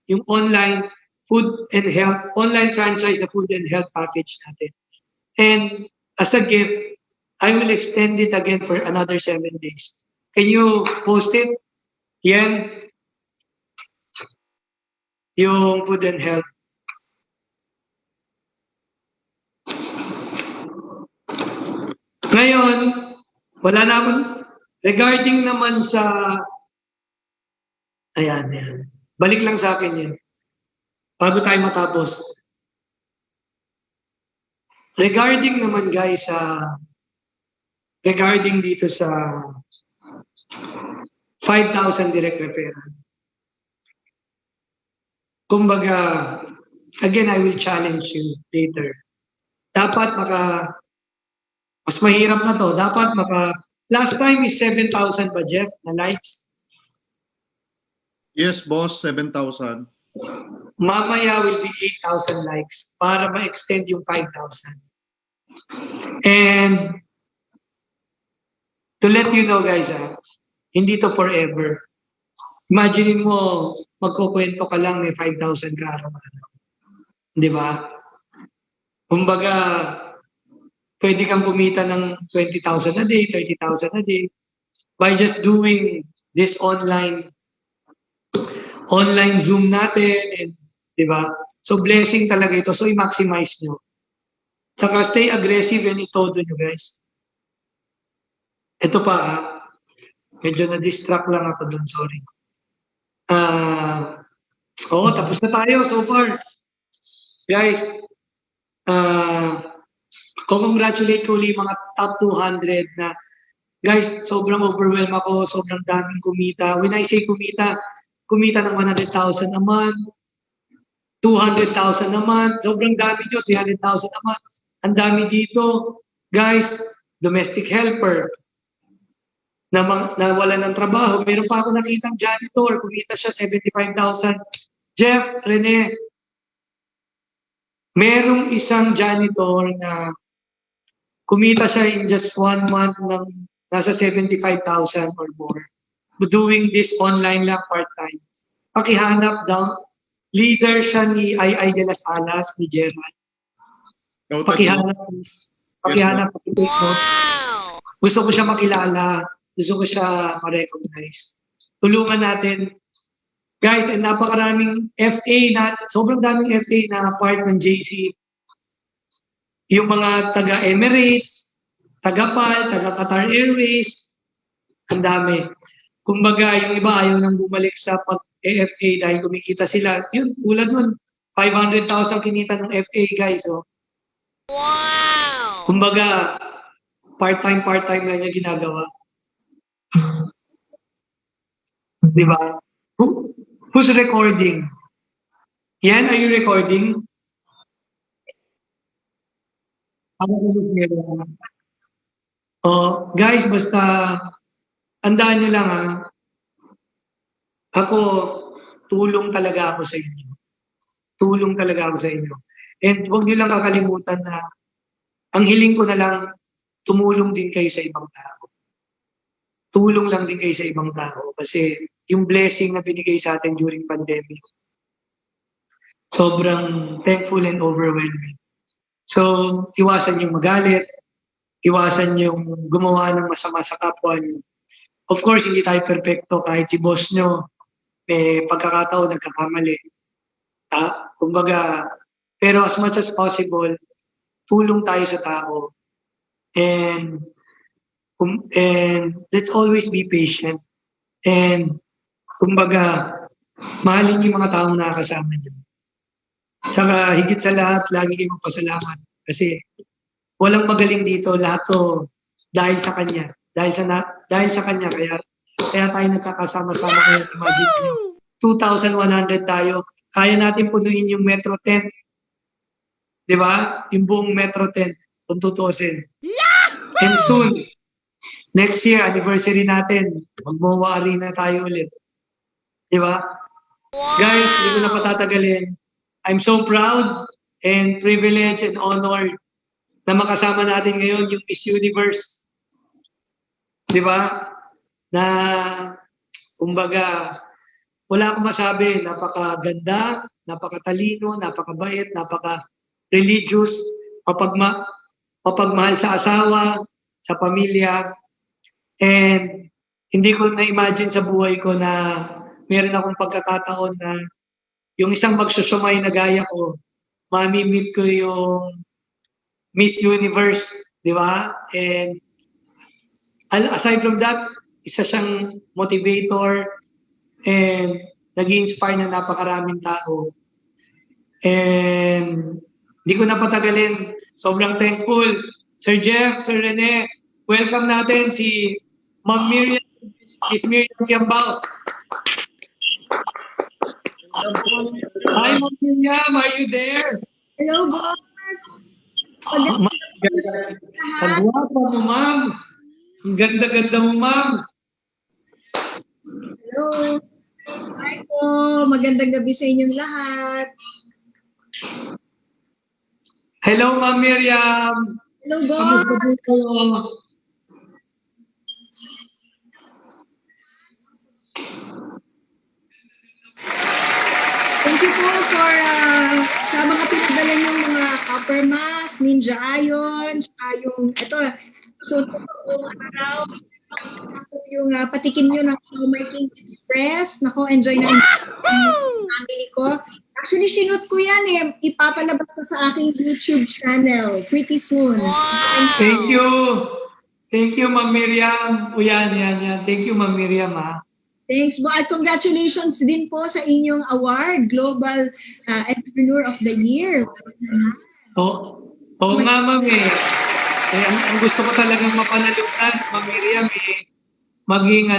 yung online food and health, online franchise, the food and health package natin. And as a gift, I will extend it again for another 7 days. Can you post it? Yan. Yung food and health. Ngayon, wala na akong, regarding naman sa, ayan. Balik lang sa akin yan. Bago tayo matapos. Regarding naman guys, regarding dito sa 5,000 direct referral. Kumbaga, again, I will challenge you later. Dapat mas mahirap na to. Dapat last time is 7,000 ba, Jeff, na likes? Yes, boss, 7,000. Mamaya will be 8,000 likes para ma-extend yung 5,000. And to let you know, guys, hindi to forever. Imagine mo, magkukwento ka lang, may 5,000 ka araw-araw. Di ba? Kumbaga, pwede kang kumita ng 20,000 a day, 30,000 a day by just doing this online Zoom natin, and, di ba? So, blessing talaga ito. So, i-maximize nyo. Saka, stay aggressive and itodo nyo, guys. Ito pa, medyo na-distract lang ako dun, sorry. Tapos na tayo so far. Guys, congratulate ko ulit mga top 200 na, guys, sobrang overwhelmed ako, sobrang daming kumita. When I say kumita ng 100,000 a month, 200,000 a month, sobrang dami nyo, 300,000 a month. Ang dami dito. Guys, domestic helper, na wala ng trabaho. Meron pa ako nakitang janitor, kumita siya 75,000. Jeff, Rene, merong isang janitor na kumita siya in just 1 month ng nasa 75,000 or more. Doing this online lang part-time. Pakihanap daw, leader siya ni Ai de las Alas, ni Gerald. Pakihanap. Wow! Gusto ko siya makilala. Gusto ko siya ma-recognize. Tulungan natin. Guys, and napakaraming FA sobrang daming FA na part ng JC. Yung mga taga-Emirates, taga-PAL, taga-Qatar Airways, ang dami. Kumbaga, yung iba ayaw nang bumalik sa pag-FA dahil kumikita sila. Yun, tulad nun, 500,000 kinita ng FA, guys. Oh. Wow! Kumbaga, part-time lang niya ginagawa. Di ba? Who's recording? Yan, are you recording? Oh, guys, basta tandaan nyo lang ako, tulong talaga ako sa inyo. Tulong talaga ako sa inyo. And huwag nyo lang kakalimutan na ang hiling ko na lang, tumulong din kayo sa ibang tao. Tulong lang din kayo sa ibang tao kasi yung blessing na binigay sa atin during pandemic, sobrang thankful and overwhelming. So, iwasan yung magalit, iwasan yung gumawa ng masama sa kapwa nyo. Of course, hindi tayo perfecto kahit si boss nyo may pagkakataon nagkakamali. Kumbaga, pero as much as possible, tulong tayo sa tao. And let's always be patient. And kumbaga, mahalin yung mga taong nakakasama nyo. Saka higit sa lahat, lagi kayo magpasalamat. Kasi walang magaling dito, lahat to dahil sa kanya. Dahil sa kanya, kaya tayo nagkakasama-sama kayo. Imagine nyo, 2,100 tayo. Kaya natin punuin yung Metro 10. Di ba? Yung buong Metro 10 kung tutusin. And soon, next year, anniversary natin, mag-MOA Arena tayo ulit. Di ba? Guys, hindi ko na patatagalin. I'm so proud and privileged and honored na makasama natin ngayon yung Miss Universe. Di ba? Na, kumbaga, wala akong masabi, napakaganda, napakatalino, napakabait, napaka-religious, mapagmahal sa asawa, sa pamilya. And hindi ko na-imagine sa buhay ko na meron akong pagkakataon na yung isang magsusumay na gaya ko, mami-meet ko yung Miss Universe, di ba? And aside from that, isa siyang motivator and nag-inspire na napakaraming tao. And hindi ko na patagalin. Sobrang thankful. Sir Jeff, Sir Rene, welcome natin si Ma'am Miriam, Miss Miriam Kiambao. Hi, Ma'am Miriam, are you there? Hello, boss. Ang guwapa mo, ma'am. Ang ganda-ganda mo, ma'am. Hello. Hi po. Magandang gabi sa inyong lahat. Hello, Ma'am Miriam. Hello, Kamusta boss. po kayo? Thank you po for sa mga pinadala niyong mga copper mask, ninja iron, tsaka yung, ito, so totoong araw, tsaka po yung patikim niyo ng Siomai King Express. Nako, enjoy na yung family ko. Actually, sinut ko yan eh. Ipapalabas ko sa aking YouTube channel pretty soon. Thank you. Thank you, Ma'am Miriam. O yan. Thank you, Ma'am Miriam, ha. Thanks po. At congratulations din po sa inyong award, Global Entrepreneur of the Year. Oo nga, Ma'am eh. Ang gusto ko talagang mapanalunan, Ma'am Miriam eh, maging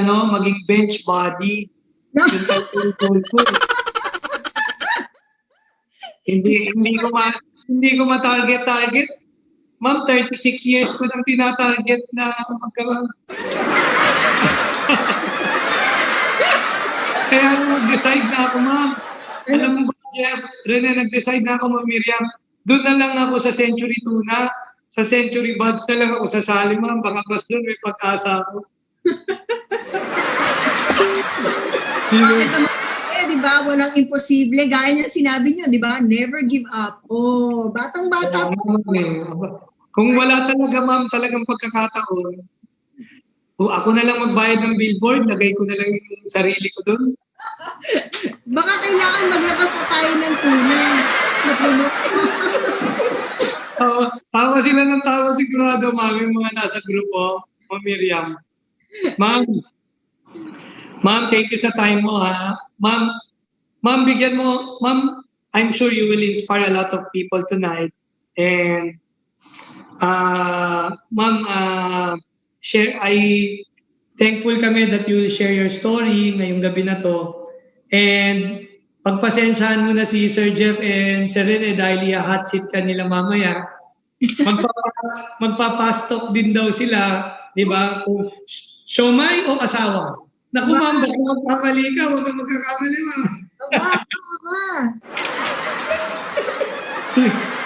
bench body. No. Yung goal ko. Hindi ko ma-target. Ma'am, 36 years ko nang tina-target na magkaroon. Kaya nag-decide na ako, ma'am. Alam mo ba, Jeff, Rene, nag-decide na ako, Ma'am Miriam. Doon na lang ako sa Century Tuna. Sa Century Buds na lang ako sasali, ma'am. Baka mas doon may pag-asa ako. Bakit naman di ba? Walang imposible. Gaya niya sinabi niyo, di ba? Never give up. Oh, batang-bata. Kung wala talaga, ma'am, talagang pagkakataon, ako na lang magbayad ng billboard, lagay ko na lang yung sarili ko doon. Baka kailangan maglabas na tayo ng tuna. Tawa sila ng tawa sigurado, ma'am, yung mga nasa grupo, Ma'am Miriam. Ma'am, thank you sa time mo, ha. Ma'am, bigyan mo, ma'am, I'm sure you will inspire a lot of people tonight. And, ma'am, thankful kami that you will share your story ngayong gabi na to. And pagpasensyahan mo na si Sir Jeff and Sir Rene dahil hot seat ka nila mamaya. Magpapastok din daw sila, di ba? Kung siomay o asawa. Naku ma'am, baka magkamali ka, huwag kang magkakamali ma'am.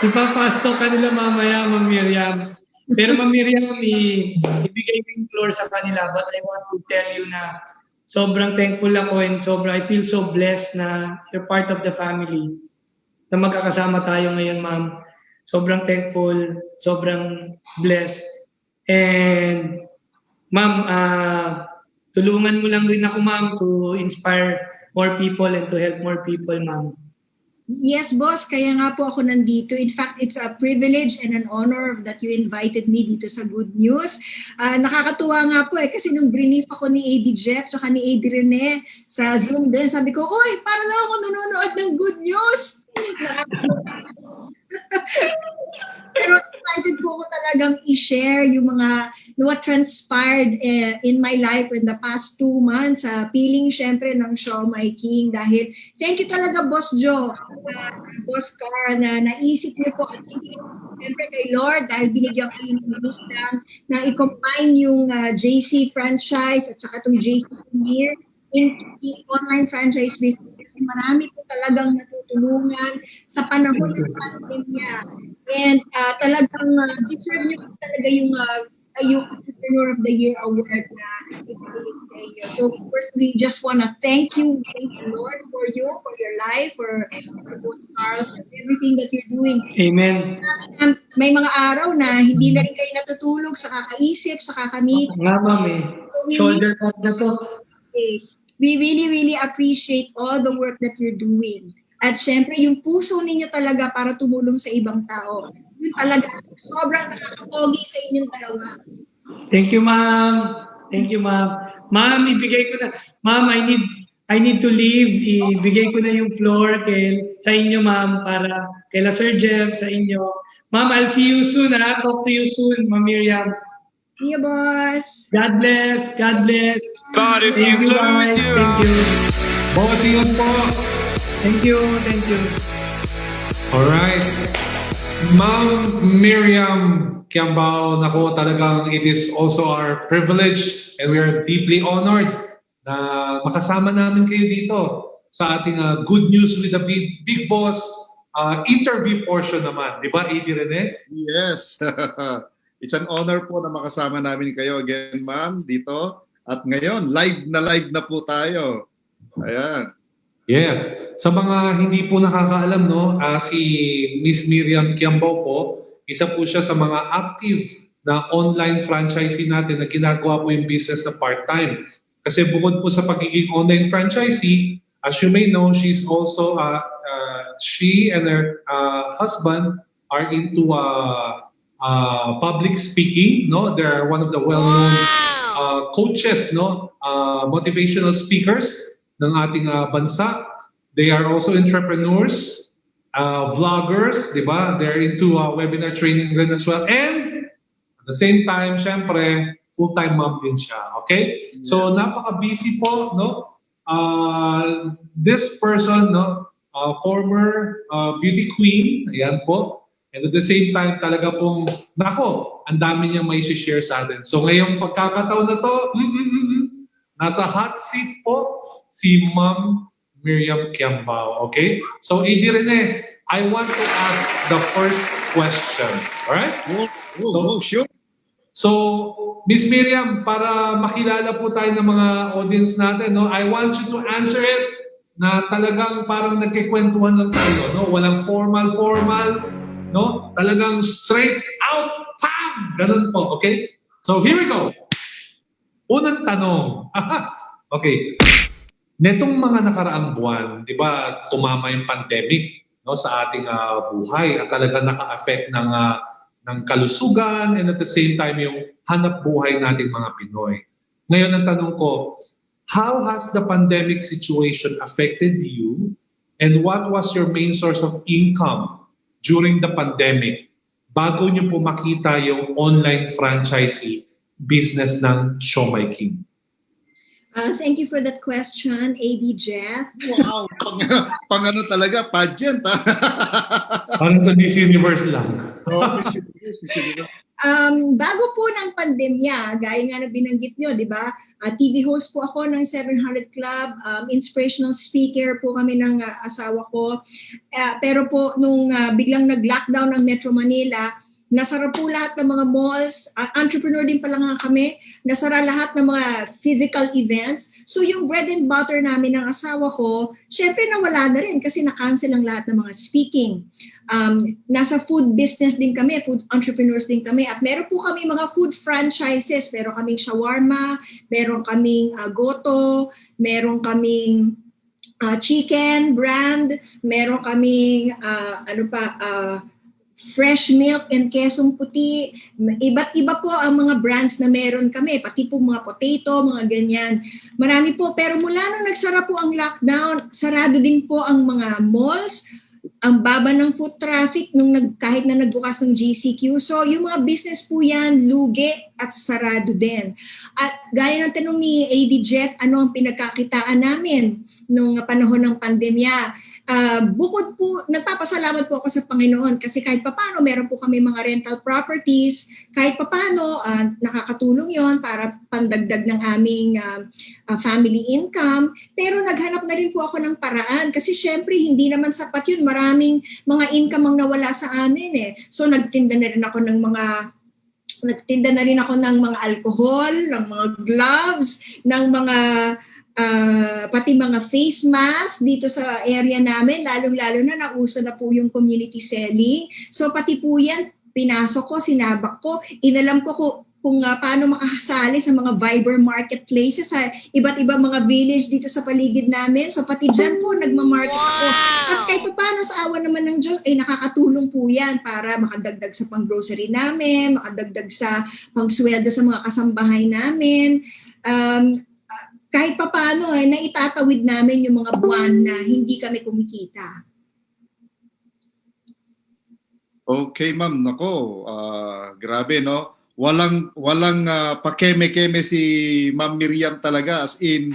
Ipapastok ka nila mamaya, Ma'am Miriam. Pero Ma'am Miriam, ibigay ko yung floor sa kanila, but I want to tell you na sobrang thankful ako and I feel so blessed na you're part of the family. Na magkakasama tayo ngayon, ma'am. Sobrang thankful, sobrang blessed. And ma'am, tulungan mo lang rin ako, ma'am, to inspire more people and to help more people, ma'am. Yes, boss. Kaya nga po ako nandito. In fact, it's a privilege and an honor that you invited me dito sa Good News. Nakakatuwa nga po kasi nung brief ako ni AD Jeff tsaka ni AD Rene sa Zoom din, sabi ko, uy, para lang ako nanonood ng Good News. Pero excited po ako talagang i-share yung mga what transpired in my life in the past 2 months. Feeling syempre ng Siomai King dahil thank you talaga Boss Joe, Boss Car na naisip niyo po at syempre kay Lord dahil binigyan kayo ng wisdom na i-combine yung JC franchise at saka itong JC Premier into the online franchise business. Kasi marami po talagang natutulungan sa panahon ng pandemya. And talagang deserve nyo talaga yung Entrepreneur of the Year award na ibigay sa inyo. So first, we just want to thank you, Lord, for your life, for both Carl, for everything that you're doing. Amen. May mga araw na hindi na rin kayo natutulog sa kakaisip, sa kakamit. Nga, ma'am shoulder pad na to. We really, really appreciate all the work that you're doing. At syempre, yung puso ninyo talaga para tumulong sa ibang tao. Yun talaga, sobrang nakakapogi sa inyong dalawa. Thank you, ma'am. Thank you, ma'am. Ma'am, ibigay ko na. Ma'am, I need to leave. Ibigay ko na yung floor sa inyo, ma'am, para kay Sir Jeff, sa inyo. Ma'am, I'll see you soon. Talk to you soon, Ma'am Miriam. See you, boss. God bless. God bless. But if Thank you, guys. Thank you. Boss, yun po. Thank you. Thank you. Alright. Ma'am Miriam Kiambao, nako talagang it is also our privilege and we are deeply honored na makasama namin kayo dito sa ating Good News with the Big Boss interview portion naman. Di ba, AD Rene? Yes. It's an honor po na makasama namin kayo again, ma'am, dito. At ngayon, live na po tayo. Ayan. Yes. Sa mga hindi po nakakaalam, no, si Miss Miriam Kiambao po, isa po siya sa mga active na online franchisee natin na ginagawa po yung business na part-time. Kasi bukod po sa pagiging online franchisee, as you may know, she's also, she and her husband are into public speaking. No, they're one of the well-known coaches, no, motivational speakers ng ating bansa. They are also entrepreneurs, vloggers, di ba? They're into webinar training rin as well. And at the same time, syempre, full-time mom din siya. Okay? So, napaka-busy po, no? This person, no, former beauty queen, ayan po. And at the same time, talaga pong, nako, ang dami niyang may share sa atin. So, ngayong pagkakataon na to, nasa hot seat po si Ma'am Miriam Kiambao. Okay? So, AD Rene, I want to ask the first question. Alright? Sure. So, Miss Miriam, para makilala po tayo ng mga audience natin, no, I want you to answer it na talagang parang nagkikwentuhan lang tayo, no? Walang formal, no? Talagang straight out, pam! Ganun po, okay? So, here we go. Unang tanong. Okay. Netong mga nakaraang buwan, di ba, tumama yung pandemic, no, sa ating buhay at talaga naka-affect ng kalusugan and at the same time yung hanap buhay nating mga Pinoy. Ngayon ang tanong ko, how has the pandemic situation affected you and what was your main source of income during the pandemic bago nyo po makita yung online franchisee business ng Siomai King? Thank you for that question, AD Jeff. Wow, pang ano talaga, pageant. Parang sa Miss Universe lang. Oh, Bago po ng pandemya, gaya nga na binanggit nyo, di ba? TV host po ako ng 700 Club, inspirational speaker po kami ng asawa ko. Pero po, nung biglang nag-lockdown ng Metro Manila, nasara po lahat ng mga malls, entrepreneur din pala nga kami, nasara lahat ng mga physical events. So yung bread and butter namin ng asawa ko, syempre nawala na rin kasi na-cancel ang lahat ng mga speaking. Nasa food business din kami, food entrepreneurs din kami, at meron po kami mga food franchises. Meron kaming shawarma, meron kaming goto, meron kaming chicken brand, meron kaming fresh milk and kesong puti. Iba't iba po ang mga brands na meron kami, pati po mga potato, mga ganyan. Marami po, pero mula nung nagsara po ang lockdown, sarado din po ang mga malls, ang baba ng foot traffic kahit na nagbukas ng GCQ. So yung mga business po yan, lugi at sarado din. At gaya ng tanong ni AD Jeff, ano ang pinagkakitaan namin nung panahon ng pandemya? Bukod po, nagpapasalamat po ako sa Panginoon kasi kahit papano meron po kami mga rental properties, kahit papano nakakatulong yon para pandagdag ng aming family income. Pero naghanap na rin po ako ng paraan kasi syempre hindi naman sapat yun. Maraming mga income ang nawala sa amin eh. So nagtinda na rin ako ng mga alcohol, ng mga gloves, ng mga pati mga face mask dito sa area namin, lalong-lalo na nauso na po yung community selling. So pati po yan, pinasok ko, sinabak ko, inalam ko kung paano makasali sa mga Viber marketplaces sa iba't ibang mga village dito sa paligid namin. So pati dyan po, nagmamarket ako. At kahit paano sa awa naman ng Diyos, ay nakakatulong po yan para makadagdag sa pang-grocery namin, makadagdag sa pang-sweldo sa mga kasambahay namin. Kahit paano, naitatawid namin yung mga buwan na hindi kami kumikita. Okay, ma'am. Nako, grabe, no? Walang pakeme-keme si Ma'am Miriam talaga. As in,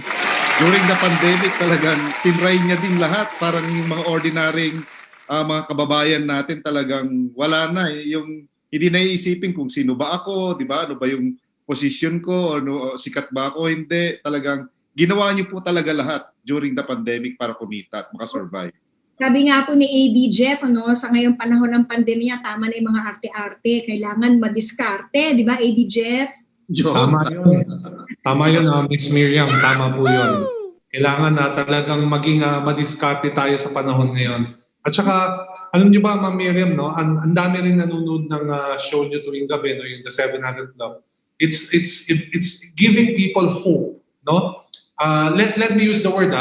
during the pandemic talagang tinry niya din lahat. Parang yung mga ordinaryong mga kababayan natin talagang wala na. Yung hindi naiisipin kung sino ba ako, di ba? Ano ba yung position ko? Ano, sikat ba ako? Hindi. Talagang ginawa niyo po talaga lahat during the pandemic para kumita at makasurvive. Sabi nga po ni AD Jeff, sa ngayong panahon ng pandemya, tama na yung mga arte-arte. Kailangan madiskarte, di ba, AD Jeff? Tama yun. Tama yun, Miss Miriam. Tama po yun. Kailangan na talagang maging madiskarte tayo sa panahon ngayon. At saka, alam niyo ba, Ma'am Miriam, ang dami rin nanonood ng show niyo tuwing gabi, yung The 700 Club. It's giving people hope, no? Let me use the word,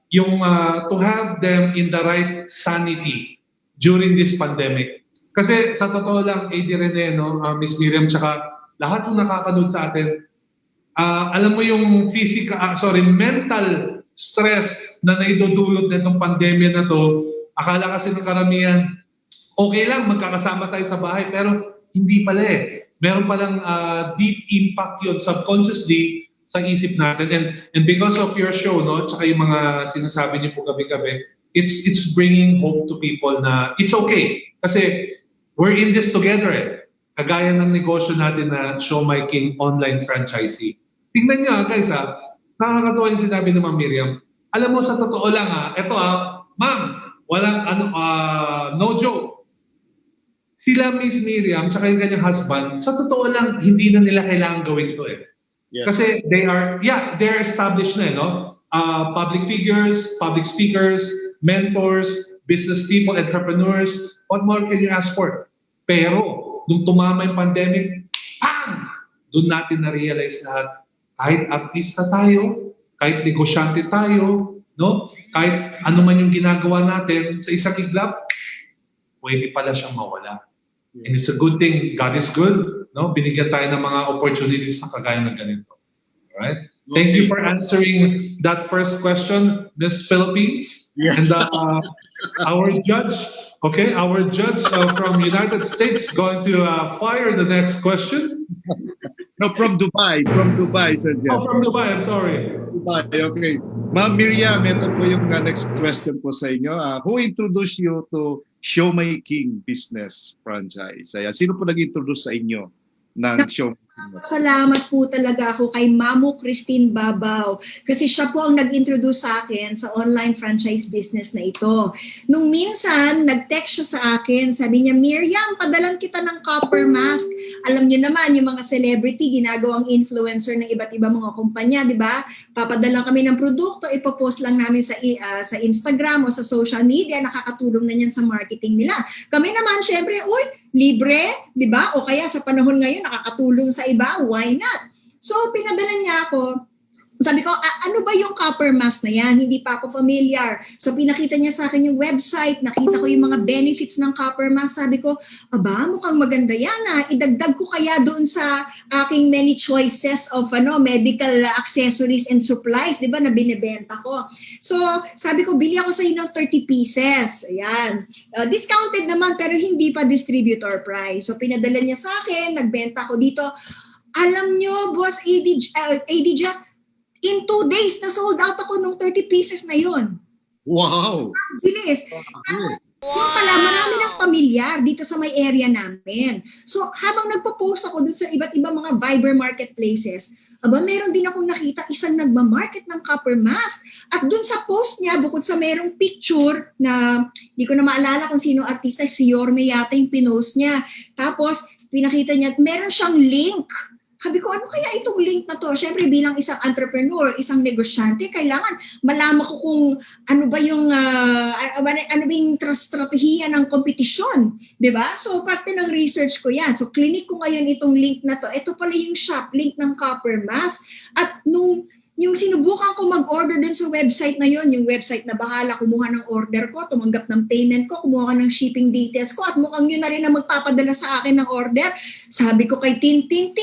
yung to have them in the right sanity during this pandemic. Kasi sa totoo lang, AD Rene, Miss Miriam, tsaka lahat ng nakakanood sa atin, alam mo yung mental stress na naidudulot nitong pandemya na to. Akala kasi ng karamihan, okay lang, magkakasama tayo sa bahay, pero hindi pala eh. Meron palang deep impact yun subconsciously sa isip natin, and because of your show, tsaka yung mga sinasabi niyo po gabi-gabi, it's bringing hope to people na it's okay kasi we're in this together eh. Kagaya ng negosyo natin na Show My King online franchisee. Tingnan niyo guys nakakatuwa yung sinabi ni Ma'am Miriam. Alam mo sa totoo lang ma'am, walang no joke. Sila Miss Miriam tsaka yung kanyang husband, sa totoo lang hindi na nila kailangan gawin to eh. Yes. Kasi they're established na, public figures, public speakers, mentors, business people, entrepreneurs. What more can you ask for? Pero, nung tumama yung pandemic, doon natin na-realize lahat, kahit artista tayo, kahit negosyante tayo, kahit ano man yung ginagawa natin sa isang iglap, pwede pala siyang mawala. And it's a good thing. God is good. Binigyan tayo ng mga opportunities na kagaya ng ganito. Alright? Thank you for answering that first question, Miss Philippines. Yes. And our judge from United States going to fire the next question. No, from Dubai, Sir Jeff. Oh, from Dubai, I'm sorry. tayo. Okay. Ma'am Miriam, ito po yung next question po sa inyo. Who introduced you to Showmaking Business Franchise? Ayan, sino po nag-introduce sa inyo ng Showmaking? Salamat po talaga ako kay Mamo Christine Babaw kasi siya po ang nag-introduce sa akin sa online franchise business na ito. Nung minsan, nag-text siya sa akin, sabi niya, Miriam, padalan kita ng copper mask. Alam niyo naman, yung mga celebrity, ginagawang influencer ng iba't ibang mga kumpanya, di ba? Papadalan kami ng produkto, ipopost lang namin sa Instagram o sa social media, nakakatulong na yan sa marketing nila. Kami naman, syempre, libre, di ba? O kaya sa panahon ngayon, nakakatulong sa iba, why not? So, pinadala niya ako. Sabi ko, ano ba yung copper mask na yan? Hindi pa ako familiar. So, pinakita niya sa akin yung website, nakita ko yung mga benefits ng copper mask. Sabi ko, mukhang maganda yan idagdag ko kaya doon sa aking many choices of medical accessories and supplies, di ba, na binibenta ko. So, sabi ko, bili ako sa inyo ng 30 pieces. Ayan. Discounted naman, pero hindi pa distributor price. So, pinadala niya sa akin, nagbenta ako dito. Alam nyo, Boss AD, in 2 days, na-sold out ako nung 30 pieces na yon. Wow! Bilis. Tapos, yung pala, marami ng pamilyar dito sa may area namin. So, habang nagpo-post ako dun sa iba't ibang mga Viber marketplaces, meron din akong nakita isang nagmamarket ng copper mask. At dun sa post niya, bukod sa merong picture na, hindi ko na maalala kung sino artista, si Yorme yata yung pinost niya. Tapos, pinakita niya, meron siyang link. Sabi ko, ano kaya itong link na to? Siyempre, bilang isang entrepreneur, isang negosyante, kailangan malaman ko kung ano ba yung strategiya ng kompetisyon. Diba? So, parte ng research ko yan. So, clinic ko ngayon itong link na to. Ito pala yung shop link ng Copper Mask. At yung sinubukan ko mag-order din sa website na yon, yung website na bahala kumuha ng order ko, tumanggap ng payment ko, kumuha ng shipping details ko, at mukhang yun na rin ang magpapadala sa akin ng order. Sabi ko kay Tintin,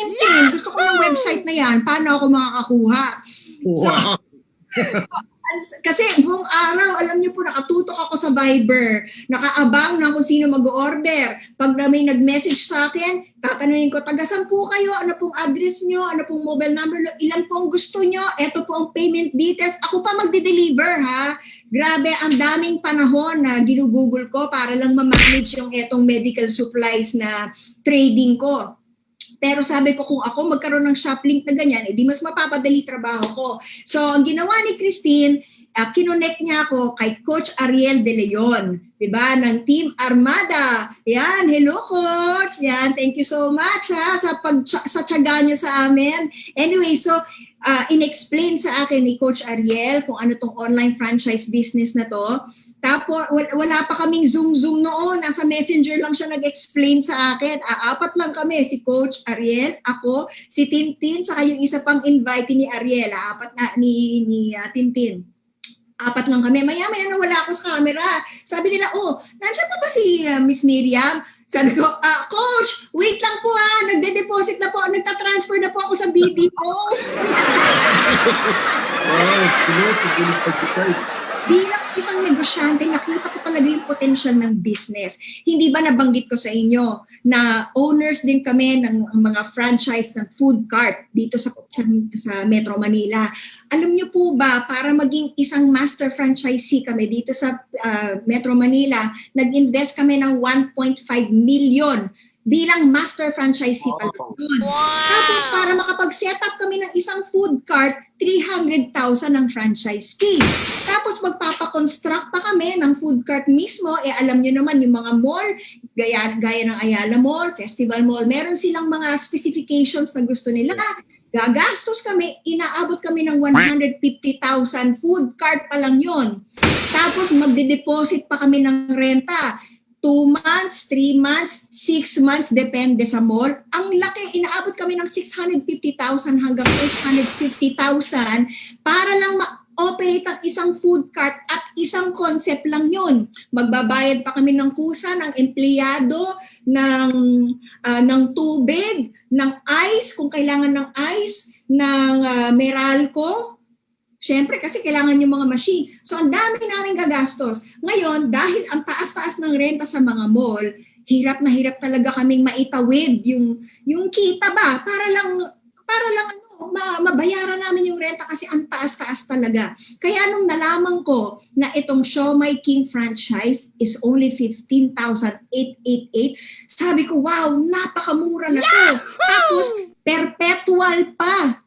gusto ko ng website na yan, paano ako makakakuha? Wow! Kasi buong araw, alam niyo po, nakatutok ako sa Viber, nakaabang na kung sino mag-order. Pag may nag-message sa akin, tatanungin ko, taga-saan po kayo? Ano pong address nyo? Ano pong mobile number? Ilan pong gusto nyo? Ito po ang payment details. Ako pa magde-deliver, ha? Grabe, ang daming panahon na ginugugol ko para lang ma-manage yung etong medical supplies na trading ko. Pero sabi ko, kung ako magkaroon ng shop link na ganyan, di mas mapapadali trabaho ko. So, ang ginawa ni Christine, kinonect niya ako kay Coach Ariel De Leon, diba, ng Team Armada. Yan, hello Coach. Yan, thank you so much sa tiyaga niyo sa amin. Anyway, so, in-explain sa akin ni Coach Ariel kung ano tong online franchise business na to. Tapos, wala pa kaming Zoom noon. Nasa Messenger lang siya nag-explain sa akin. Apat lang kami. Si Coach Ariel, ako, si Tintin, saka yung isa pang invite ni Ariel. Apat na ni Tintin. Apat lang kami. Maya-maya na wala ako sa camera. Sabi nila, nandiyan pa ba si Miss Miriam? Sabi ko, Coach, wait lang po nagde-deposit na po, nagta-transfer na po ako sa BDO. Wow, bilis pag-decide. Bilang isang negosyante, nakita ko talaga yung potential ng business. Hindi ba nabanggit ko sa inyo na owners din kami ng mga franchise ng food cart dito sa Metro Manila. Alam niyo po ba, para maging isang master franchisee kami dito sa Metro Manila, nag-invest kami ng 1.5 million bilang master franchisee pala yun. Tapos para makapag-set up kami ng isang food cart, 300,000 ang franchise fee. Tapos magpapakonstruct pa kami ng food cart mismo. Alam nyo naman yung mga mall, gaya ng Ayala Mall, Festival Mall, meron silang mga specifications na gusto nila. Gagastos kami, inaabot kami ng 150,000, food cart pa lang yun. Tapos magde-deposit pa kami ng renta. 2 months, 3 months, 6 months, depende sa mall. Ang laki, inaabot kami ng 650,000 hanggang 850,000 para lang ma-operate ang isang food cart at isang concept lang yun. Magbabayad pa kami ng kusa, ng empleyado, ng tubig, ng ice, kung kailangan ng ice, ng Meralco. Siyempre, kasi kailangan yung mga machine. So, ang dami namin gagastos. Ngayon, dahil ang taas-taas ng renta sa mga mall, hirap na hirap talaga kaming maitawid yung kita ba? Para lang mabayaran namin yung renta kasi ang taas-taas talaga. Kaya nung nalaman ko na itong Siomai King franchise is only 15,888, sabi ko, wow, napakamura na to. Tapos, perpetual pa.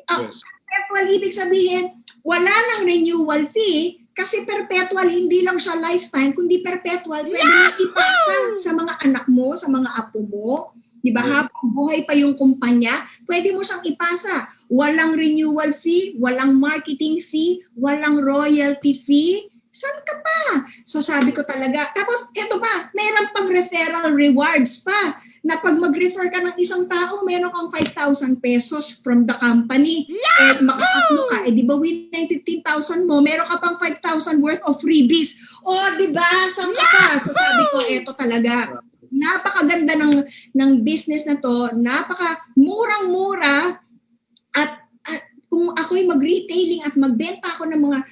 Yes. Perpetual, ibig sabihin, wala nang renewal fee kasi perpetual, hindi lang siya lifetime, kundi perpetual, pwede mo ipasa sa mga anak mo, sa mga apo mo. Di ba? Habang buhay pa yung kumpanya, pwede mo siyang ipasa. Walang renewal fee, walang marketing fee, walang royalty fee. Saan ka pa? So sabi ko talaga. Tapos eto pa, mayroon pang referral rewards pa. Na pag mag-refer ka ng isang tao, meron kang 5,000 pesos from the company. Eh, makakatlo ka. Eh, di ba win na yung 15,000 mo, meron ka pang 5,000 worth of freebies. Oh, di ba? Saan ka pa? So sabi ko, eto talaga. Napakaganda ng business na to, napaka-murang-mura at kung ako'y mag-retailing at magbenta ako ng mga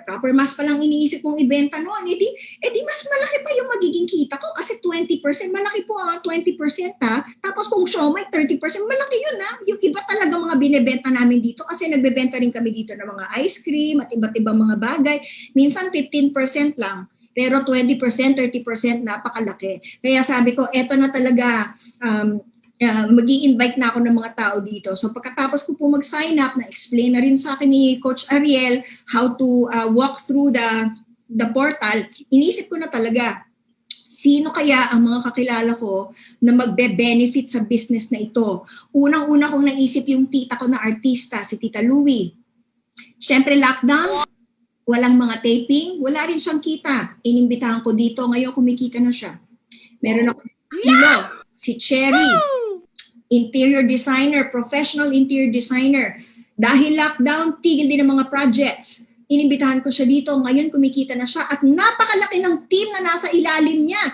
copper mask pa lang iniisip mong ibenta noon, edi mas malaki pa yung magiging kita ko kasi 20%, malaki po ang 20% ha. Tapos kung siomai 30%, malaki yun ha. Yung iba talaga mga binebenta namin dito kasi nagbebenta rin kami dito ng mga ice cream at iba't ibang mga bagay. Minsan 15% lang. Pero 20%, 30% napakalaki. Kaya sabi ko, eto na talaga, mag-i-invite na ako ng mga tao dito. So pagkatapos ko po mag-sign up, na-explain na rin sa akin ni Coach Ariel how to walk through the portal, inisip ko na talaga, sino kaya ang mga kakilala ko na magbe-benefit sa business na ito? Unang-una kong naisip yung tita ko na artista, si Tita Louie. Siyempre lockdown, walang mga taping, wala rin siyang kita. Inimbitahan ko dito, ngayon kumikita na siya. Meron ako si Cherry, interior designer, professional interior designer. Dahil lockdown, tigil din ang mga projects. Inimbitahan ko siya dito, ngayon kumikita na siya at napakalaki ng team na nasa ilalim niya.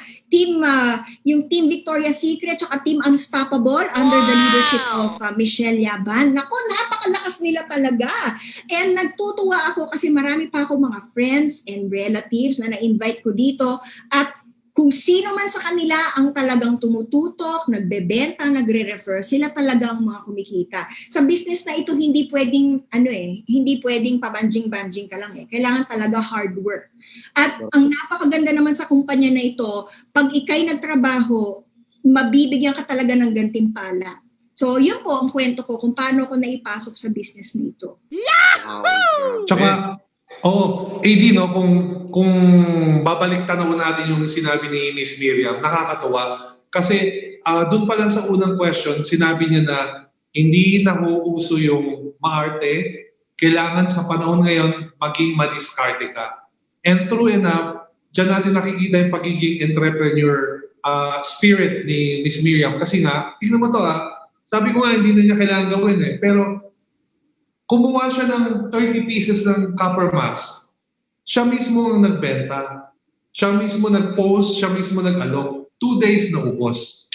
Yung Team Victoria's Secret at Team Unstoppable under the leadership of Michelle Yaban. Naku, napakalakas nila talaga. And nagtutuwa ako kasi marami pa ako mga friends and relatives na na-invite ko dito at kung sino man sa kanila ang talagang tumututok, nagbebenta, nagre-refer, sila talagang mga kumikita. Sa business na ito, hindi pwedeng, hindi pwedeng pabanjing-banjing ka lang eh. Kailangan talaga hard work. At ang napakaganda naman sa kumpanya na ito, pag ikay nagtrabaho, mabibigyan ka talaga ng gantimpala. So, yun po ang kwento ko kung paano ko naipasok sa business nito. Tsaka, AD, no, kung babalik tanaw natin yung sinabi ni Miss Miriam, nakakatuwa. Kasi doon pa lang sa unang question, sinabi niya na hindi nauuso yung maarte, kailangan sa panahon ngayon maging madiskarte ka. And true enough, dyan natin nakikita yung pagiging entrepreneur spirit ni Miss Miriam. Kasi nga, tignan mo to sabi ko nga hindi na niya kailangan gawin pero kumuha siya ng 30 pieces ng copper mask. Siya mismo ang nagbenta. Siya mismo nag-post, siya mismo nag-alok. 2 days na ubos.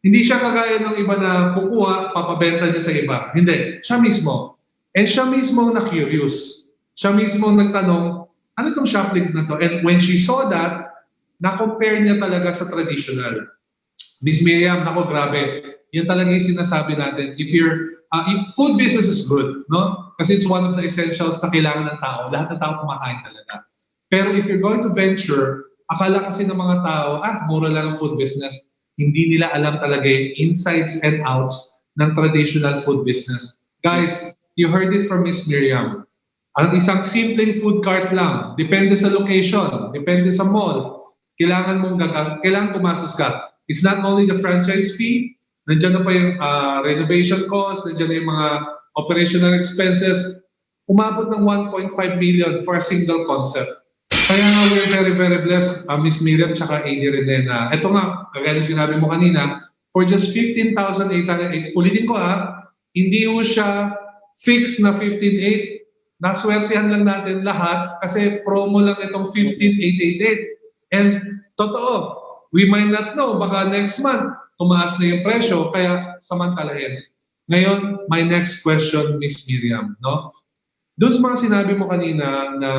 Hindi siya kagaya ng iba na kukuha, papabenta niya sa iba. Hindi. Siya mismo. And siya mismo na-curious. Siya mismo nagtanong, ano itong shoplift na to? And when she saw that, na-compare niya talaga sa traditional. Miss Miriam, nako grabe. Yan talaga yung sinasabi natin. If food business is good, no? Kasi it's one of the essentials na kailangan ng tao. Lahat ng tao kumakain talaga. Pero if you're going to venture, akala kasi ng mga tao, mura lang ang food business. Hindi nila alam talaga yung insides and outs ng traditional food business. Guys, you heard it from Miss Miriam. Ang isang simpleng food cart lang, depende sa location, depende sa mall, kailangan pumasok ka. It's not only the franchise fee, nandiyan na pa yung renovation cost, nandiyan na yung mga operational expenses. Umabot ng 1.5 million for a single concept. Kaya nga we're very, very blessed, Miss Miriam tsaka AD Rene na. Ito nga, kagaya ng sinabi mo kanina, for just 15,800, ulitin ko hindi ho siya fixed na 15,800. Naswertihan lang natin lahat kasi promo lang itong 15,888. And totoo, we might not know, baka next month, tumaas na yung presyo, kaya samantalahin. Ngayon, my next question, Miss Miriam, no? Doon sa mga sinabi mo kanina na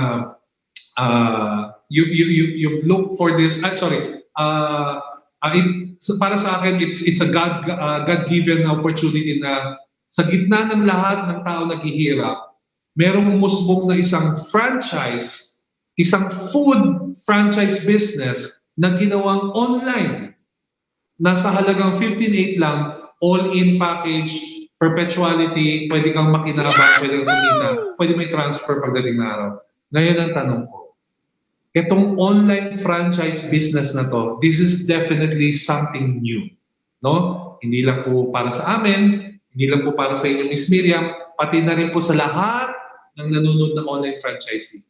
you've looked for this, para sa akin, it's a God-given opportunity na sa gitna ng lahat ng tao naghihirap, merong umusbong na isang franchise, isang food franchise business na ginawang online. Nasa halagang 15.8 lang, all-in package, perpetuality, pwede kang makinabang, pwede kang kumita, pwede may transfer pagdating na araw. Ngayon ang tanong ko, itong online franchise business na to, this is definitely something new. No? Hindi lang po para sa amin, hindi lang po para sa inyo, Miss Miriam, pati na rin po sa lahat ng nanonood ng online franchising.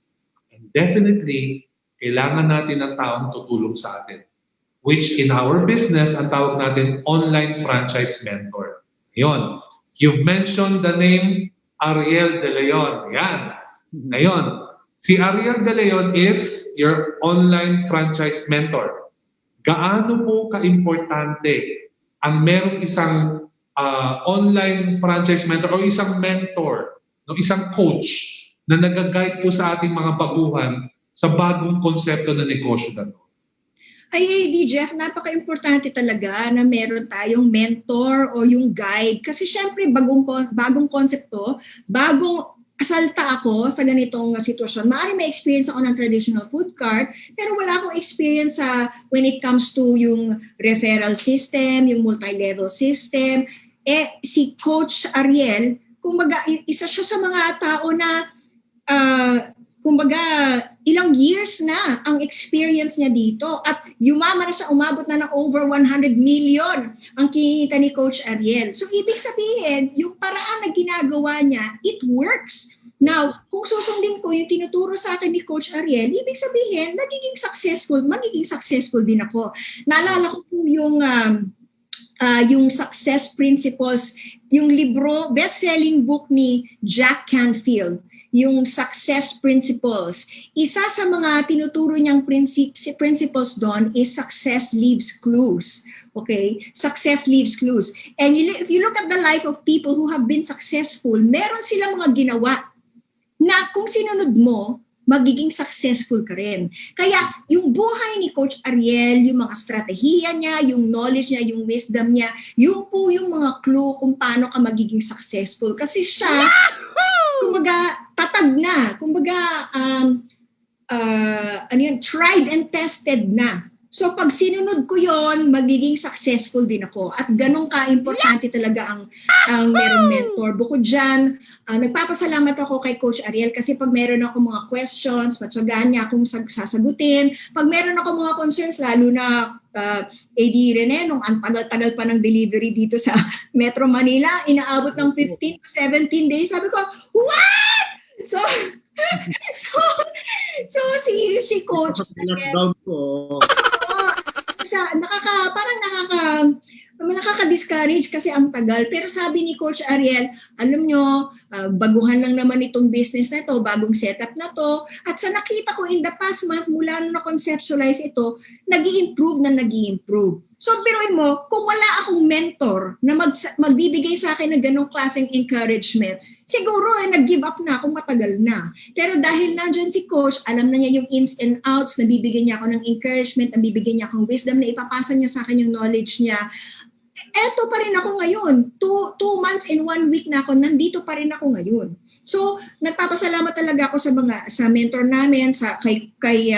And definitely, kailangan natin ng taong tutulong sa atin. Which in our business, ang tawag natin online franchise mentor. Ngayon, you've mentioned the name Ariel De Leon. Yan. Ngayon, si Ariel De Leon is your online franchise mentor. Gaano po ka-importante ang merong isang online franchise mentor o isang mentor, no, isang coach na nag-guide po sa ating mga baguhan sa bagong konsepto ng negosyo na to? Ay, Jeff, napaka-importante talaga na meron tayong mentor o yung guide. Kasi syempre, bagong konsepto, bagong asalta ako sa ganitong sitwasyon. Maaaring may experience ako ng traditional food cart, pero wala akong experience when it comes to yung referral system, yung multi-level system. Si Coach Ariel, kumbaga, isa siya sa mga tao na kumbaga, ilang years na ang experience niya dito at yumaman na siya, umabot na ng over 100 million ang kinita ni Coach Ariel. So, ibig sabihin, yung paraan na ginagawa niya, it works. Now, kung susundin ko yung tinuturo sa akin ni Coach Ariel, ibig sabihin, magiging successful din ako. Naalala ko po yung Success Principles, yung libro, best-selling book ni Jack Canfield, yung Success Principles. Isa sa mga tinuturo niyang principles doon is success leaves clues. Okay? Success leaves clues. And if you look at the life of people who have been successful, meron silang mga ginawa na kung sinunod mo, magiging successful ka rin. Kaya yung buhay ni Coach Ariel, yung mga strategiya niya, yung knowledge niya, yung wisdom niya, yung po yung mga clue kung paano ka magiging successful. Kasi siya, kumbaga, tatag na. Kumbaga, tried and tested na. So pag sinunod ko yon, magiging successful din ako. At ganun ka-importante talaga ang merong mentor. Bukod dyan, nagpapasalamat ako kay Coach Ariel kasi pag meron ako mga questions, matyagaan niya akong sasagutin. Pag meron ako mga concerns, lalo na AD Rene, nung ang tagal-tagal pa ng delivery dito sa Metro Manila, inaabot ng 15 to 17 days. Sabi ko, what? So si Coach Ariel, nakaka-discourage kasi ang tagal. Pero sabi ni Coach Ariel, alam nyo, baguhan lang naman itong business na ito, bagong setup na to. At sa nakita ko in the past month, mula nung na-conceptualize ito, nag-i-improve. So, biruin mo, kung wala akong mentor na magbibigay sa akin ng ganong klaseng encouragement, siguro nag-give up na ako matagal na. Pero dahil nandyan si Coach, alam na niya yung ins and outs, nabibigyan niya ako ng encouragement, nabibigyan niya akong wisdom, na ipapasa niya sa akin yung knowledge niya. Eto pa rin ako ngayon. 2 months and 1 week na ako, nandito pa rin ako ngayon. So, nagpapasalamat talaga ako sa mentor namin, kay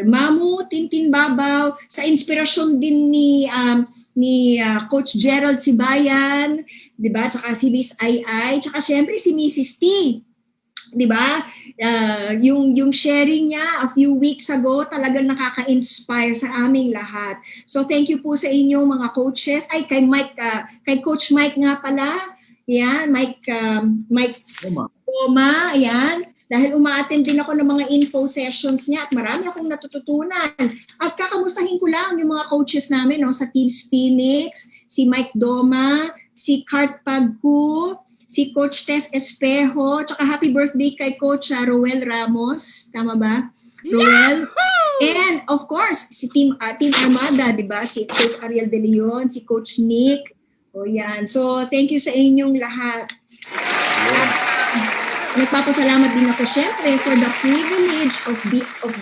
Mamu, Tintin Babaw, sa inspirasyon din ni Coach Gerald Sibayan, 'di ba? Tsaka si Miss Ai, tsaka syempre si Mrs. T. 'Di ba? Yung sharing niya a few weeks ago talagang nakaka-inspire sa aming lahat. So thank you po sa inyo mga coaches. Ay kay Coach Mike nga pala. Yan, Mike Oma, ayan. Dahil uma-attend din ako ng mga info sessions niya at marami akong natututunan. At kakamustahin ko lang yung mga coaches namin sa Teams Phoenix, si Mike Doma, si Kart Pagku, si Coach Tess Espejo, tsaka happy birthday kay Coach Roel Ramos. Tama ba? Roel. And of course, si Team Armada, di ba? Si Coach Ariel De Leon, si Coach Nick. O yan. So, thank you sa inyong lahat. Nagpapasalamat din ako syempre for the privilege of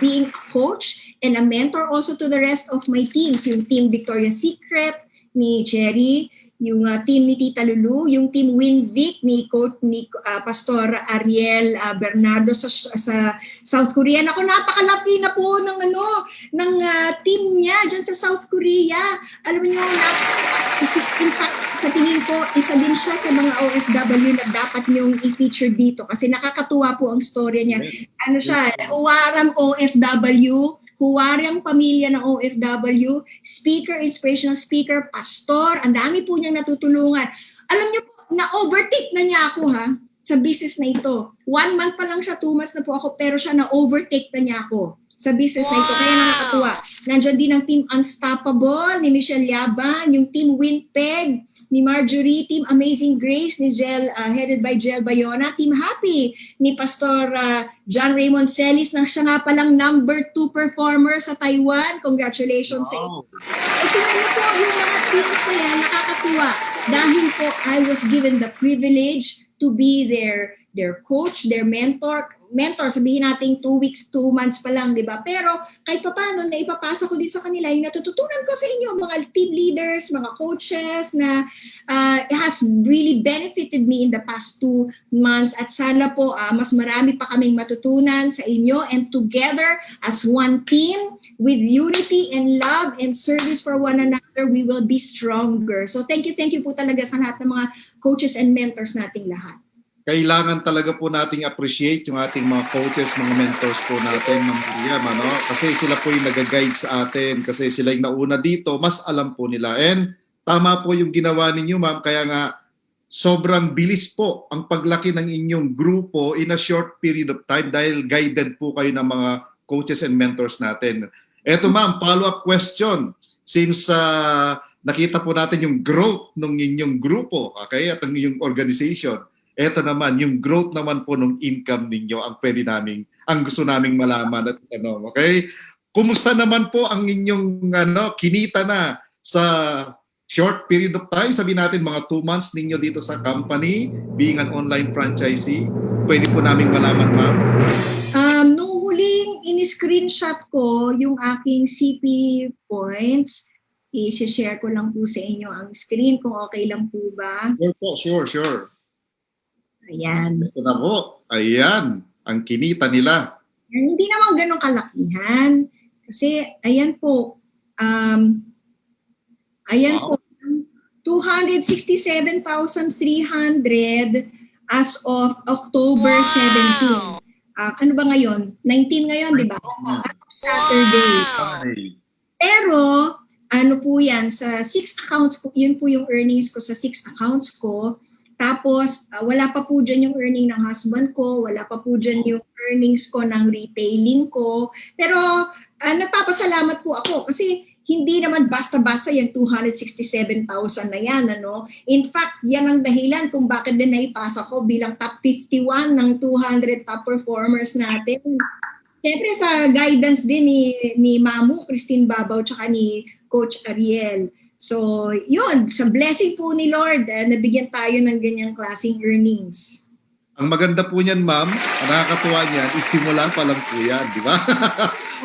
being a coach and a mentor also to the rest of my teams. Yung Team Victoria's Secret ni Cherry, team ni Tita Lulu, yung team Winvic ni Coach ni Pastor Ariel Bernardo sa South Korea. Ako, napakalaki na po ng team niya diyan sa South Korea. Alam niyo, in fact, sa tingin ko, isa din siya sa mga OFW na dapat niyong i-feature dito kasi nakakatuwa po ang storya niya. Ano siya, huwarang OFW, huwarang pamilya ng OFW, speaker, inspirational speaker, pastor, ang dami po niyang natutulungan. Alam niyo po, na-overtake na niya ako sa business na ito. 1 month pa lang siya, 2 months na po ako, pero siya na-overtake na niya ako sa business na ito. Kaya nakakatuwa. Nandiyan din ang Team Unstoppable ni Michelle Yaban, yung Team Winpeg ni Marjorie, Team Amazing Grace ni Jel, headed by Jel Bayona, Team Happy ni Pastor John Raymond Celis, na siya nga palang number 2 performer sa Taiwan. Congratulations sa inyo. So, tingnan niyo po yung mga teams na yan, nakakatuwa. Dahil po, I was given the privilege to be their coach, their mentor, sabihin natin 2 weeks, 2 months pa lang, di ba? Pero kahit pa paano, na ipapasa ko din sa kanila yung natututunan ko sa inyo, mga team leaders, mga coaches na has really benefited me in the past 2 months. At sana po, mas marami pa kaming matutunan sa inyo, and together as one team, with unity and love and service for one another, we will be stronger. So thank you po talaga sa lahat ng mga coaches and mentors nating lahat. Kailangan talaga po nating appreciate yung ating mga coaches, mga mentors po natin, Ma'am Miriam, kasi sila po yung nag-guide sa atin, kasi sila yung nauna dito, mas alam po nila. And tama po yung ginawa ninyo, ma'am, kaya nga sobrang bilis po ang paglaki ng inyong grupo in a short period of time dahil guided po kayo ng mga coaches and mentors natin. Eto ma'am, follow-up question. Since nakita po natin yung growth ng inyong grupo, okay, at ng inyong organization, eto naman, yung growth naman po ng income ninyo ang gusto naming malaman at tanong, okay? Kumusta naman po ang inyong kinita na sa short period of time? Sabihin natin mga 2 months ninyo dito sa company, being an online franchisee. Pwede po naming malaman, ma'am? Nung huling in-screenshot ko yung aking CP points, i-share ko lang po sa inyo ang screen kung okay lang po ba. Sure. Ayan. Ito na po. Ayan. Ang kinita nila. Hindi naman ganun kalakihan. Kasi, ayan po. Po. 267,300 as of October 17. Ano ba ngayon? 19 ngayon, di ba? As of Saturday. Pero, ano po yan? Sa 6 accounts ko, yun po yung earnings ko sa 6 accounts ko. Tapos, wala pa po dyan yung earning ng husband ko, wala pa po dyan yung earnings ko ng retailing ko. Pero, nagpapasalamat po ako kasi hindi naman basta-basta yung 267,000 na yan. In fact, yan ang dahilan kung bakit din naipasa ko bilang top 51 ng 200 top performers natin. Siyempre sa guidance din ni Mamu, Christine Babaw, tsaka ni Coach Ariel. So, yun, sa blessing po ni Lord, nabigyan tayo ng ganyang klaseng earnings. Ang maganda po niyan, ma'am, ang nakakatuwa niyan, isimula pa lang po yan, di ba?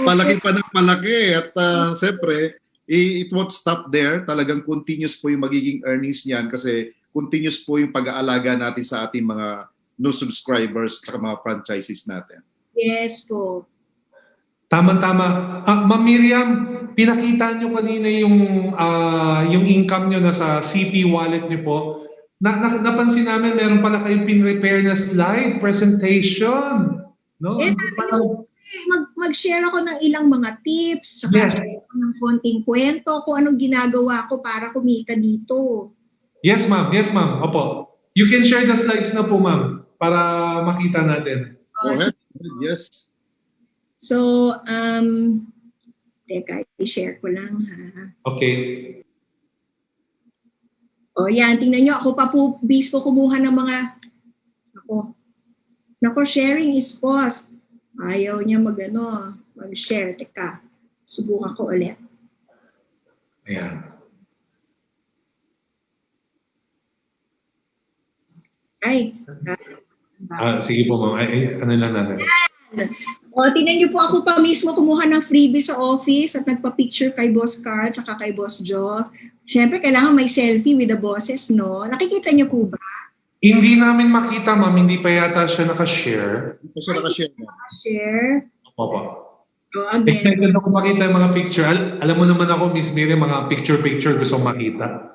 Palaki pa ng palaki. At siyempre, it won't stop there. Talagang continuous po yung magiging earnings niyan kasi continuous po yung pag-aalaga natin sa ating mga new subscribers at mga franchises natin. Yes po. Tama-tama. Ma'am Miriam, pinakita nyo kanina yung income nyo na sa CP wallet nyo po. Napansin namin meron pala kayong pin-repair na slide presentation. No? Yes, mag-share ako ng ilang mga tips, tsaka ng konting kwento kung anong ginagawa ko para kumita dito. Yes, ma'am. Opo. You can share the slides na po, ma'am, para makita natin. Go ahead. Yes. So, teka, i-share ko lang ha. Okay. O yan, tingnan nyo, ako pa po, bis po kumuha ng mga, Nako, sharing is paused. Ayaw niya mag-share. Teka, subukan ko ulit. Ayan. Ay. Sige po, ma'am. Ano lang natin. O, tingnan niyo po ako pa mismo kumuha ng freebie sa office at nagpa-picture kay Boss Carl tsaka kay Boss Joe. Siyempre, kailangan may selfie with the bosses, no? Nakikita niyo po ba? Hindi namin makita, ma'am. Hindi pa yata siya nakashare. Hindi pa siya nakashare. Share. Opo. O, again. Excited ako makita yung mga picture. Alam mo naman ako, Miss Miriam, mga picture-picture gusto kong makita.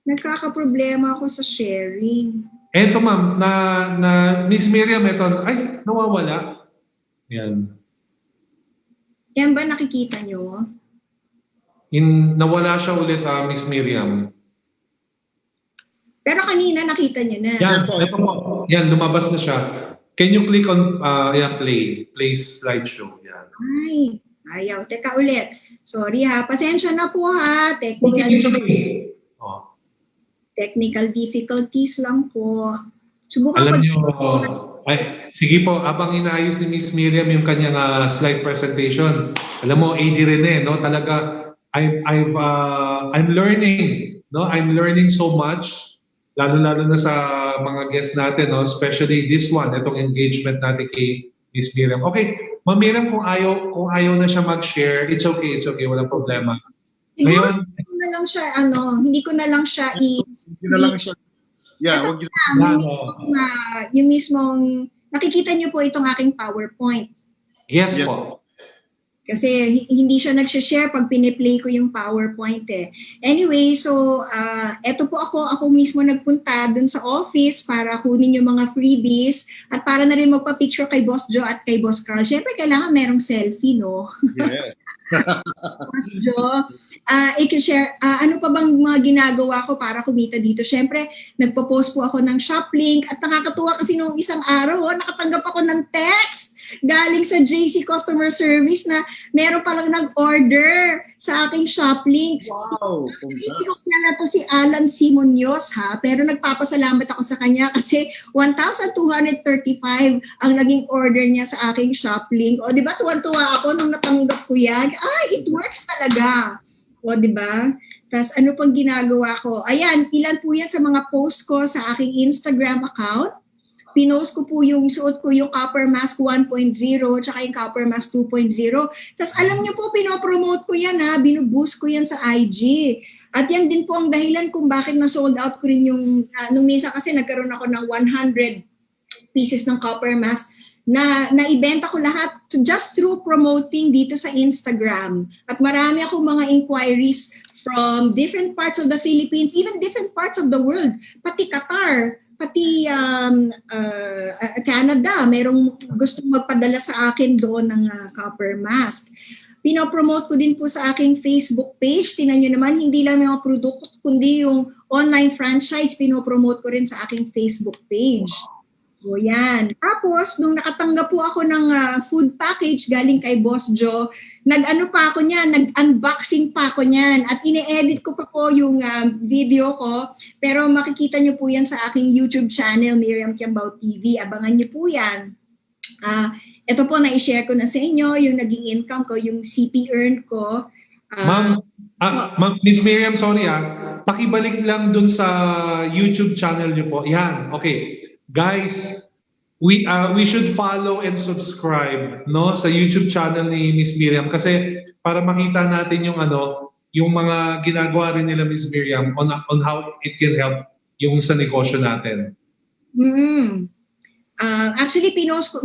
Nagkakaproblema ako sa sharing. Eto ma'am, na Miss Miriam, eto, ay, nawawala. Yan. Yan ba nakikita niyo? Nawala siya ulit, Miss Miriam. Pero kanina nakita niyo na. Yan, eto po. Yan, lumabas na siya. Can you click on, yan, play slideshow. Yan. Ay, ayaw. Teka ulit. Sorry ha. Pasensya na po ha. Technical, Okay, it's okay. Oh. technical difficulties lang po. Subukan Alam ko. niyo, ay, sige po, abang inaayos ni Miss Miriam yung kanyang slide presentation. Alam mo, AD Rene, no? Talaga, I'm learning, no? I'm learning so much. Lalo-lalo na sa mga guests natin, no? Especially this one, itong engagement natin kay Miss Miriam. Okay, Ma'am Miriam, kung ayaw na siya mag-share, it's okay, walang problema. Siguro Ngayon, hindi ko na lang siya, hindi ko na lang siya Hindi na lang siya. Yeah, Ito wag yun. yung mismong, nakikita niyo po itong aking PowerPoint. yes Yeah. po. Kasi hindi siya nag-share pag piniplay ko yung PowerPoint eh. Anyway, so eto po ako mismo nagpunta dun sa office para kunin yung mga freebies at para na rin magpa-picture kay Boss Joe at kay Boss Carl. Siyempre, kailangan merong selfie, no? Yes. Boss Joe, i-share, ano pa bang mga ginagawa ko para kumita dito? Siyempre, nagpo-post po ako ng shop link at nakakatuwa kasi nung isang araw, nakatanggap ako ng text galing sa JC Customer Service na meron palang nag-order sa aking shop links. Wow. Hindi ko kilala to si Alan Simonios ha, pero nagpapasalamat ako sa kanya kasi 1,235 ang naging order niya sa aking shop link. O di ba tuwan-tuwa ako nung natanggap ko yan? Ay, it works talaga. O di ba? Tapos ano pang ginagawa ko? Ayan, ilan po yan sa mga post ko sa aking Instagram account. Pinost ko po yung suot ko yung Copper Mask 1.0 tsaka yung Copper Mask 2.0. Tapos alam niyo po, pinopromote ko yan ha, binuboost ko yan sa IG. At yan din po ang dahilan kung bakit na-sold out ko rin yung, nung minsan kasi nagkaroon ako ng 100 pieces ng Copper Mask na naibenta ko lahat just through promoting dito sa Instagram. At marami akong mga inquiries from different parts of the Philippines, even different parts of the world, pati Qatar, pati Canada, merong gustong magpadala sa akin doon ng Copper Mask. Pinopromote ko din po sa aking Facebook page. Tingnan nyo naman, hindi lang yung mga produkto, kundi yung online franchise, pinopromote ko rin sa aking Facebook page. So yan. Tapos, nung nakatanggap po ako ng food package galing kay Boss Joe, nag-ano pa ako niyan, nag-unboxing pa ako niyan at ine-edit ko pa po yung video ko. Pero makikita niyo po yan sa aking YouTube channel, Miriam Kiambao TV. Abangan niyo po yan. Ito po, na-share ko na sa inyo yung naging income ko, yung CP earned ko. Ma'am, Miss Miriam, sorry pakibalik lang dun sa YouTube channel niyo po. Yan, okay. Guys, we should follow and subscribe no sa YouTube channel ni Miss Miriam kasi para makita natin yung yung mga ginagawa rin nila Miss Miriam on how it can help yung sa negosyo natin. Actually, pinost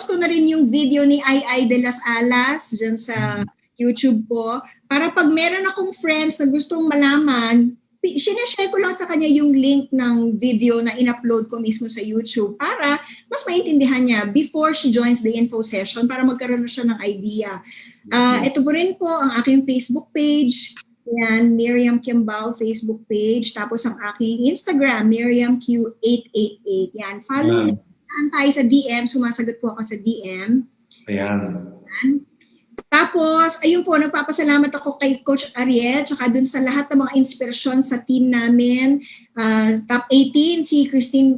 ko na rin yung video ni Ai de las Alas dyan sa YouTube ko para pag meron akong friends na gustong malaman, sinashare ko lang sa kanya yung link ng video na in-upload ko mismo sa YouTube para mas maintindihan niya before she joins the info session para magkaroon na siya ng idea. Ito po rin po ang aking Facebook page. Yan, Miriam Kiambao Facebook page. Tapos ang aking Instagram, MiriamQ888. Yan, follow me. Tayo sa DM. Sumasagot po ako sa DM. Ayan. Tapos, ayun po, nagpapasalamat ako kay Coach Ariel, tsaka dun sa lahat ng mga inspirasyon sa team namin. Top 18,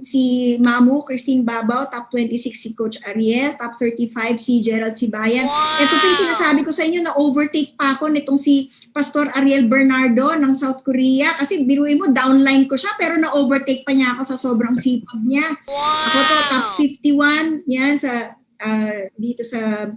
si Mamu, Christine Babaw. Top 26, si Coach Ariel. Top 35, si Gerald Sibayan. Ito po yung sinasabi ko sa inyo na overtake pa ako nitong si Pastor Ariel Bernardo ng South Korea. Kasi biruin mo, downline ko siya, pero na-overtake pa niya ako sa sobrang sipag niya. Ako po, top 51, yan, dito sa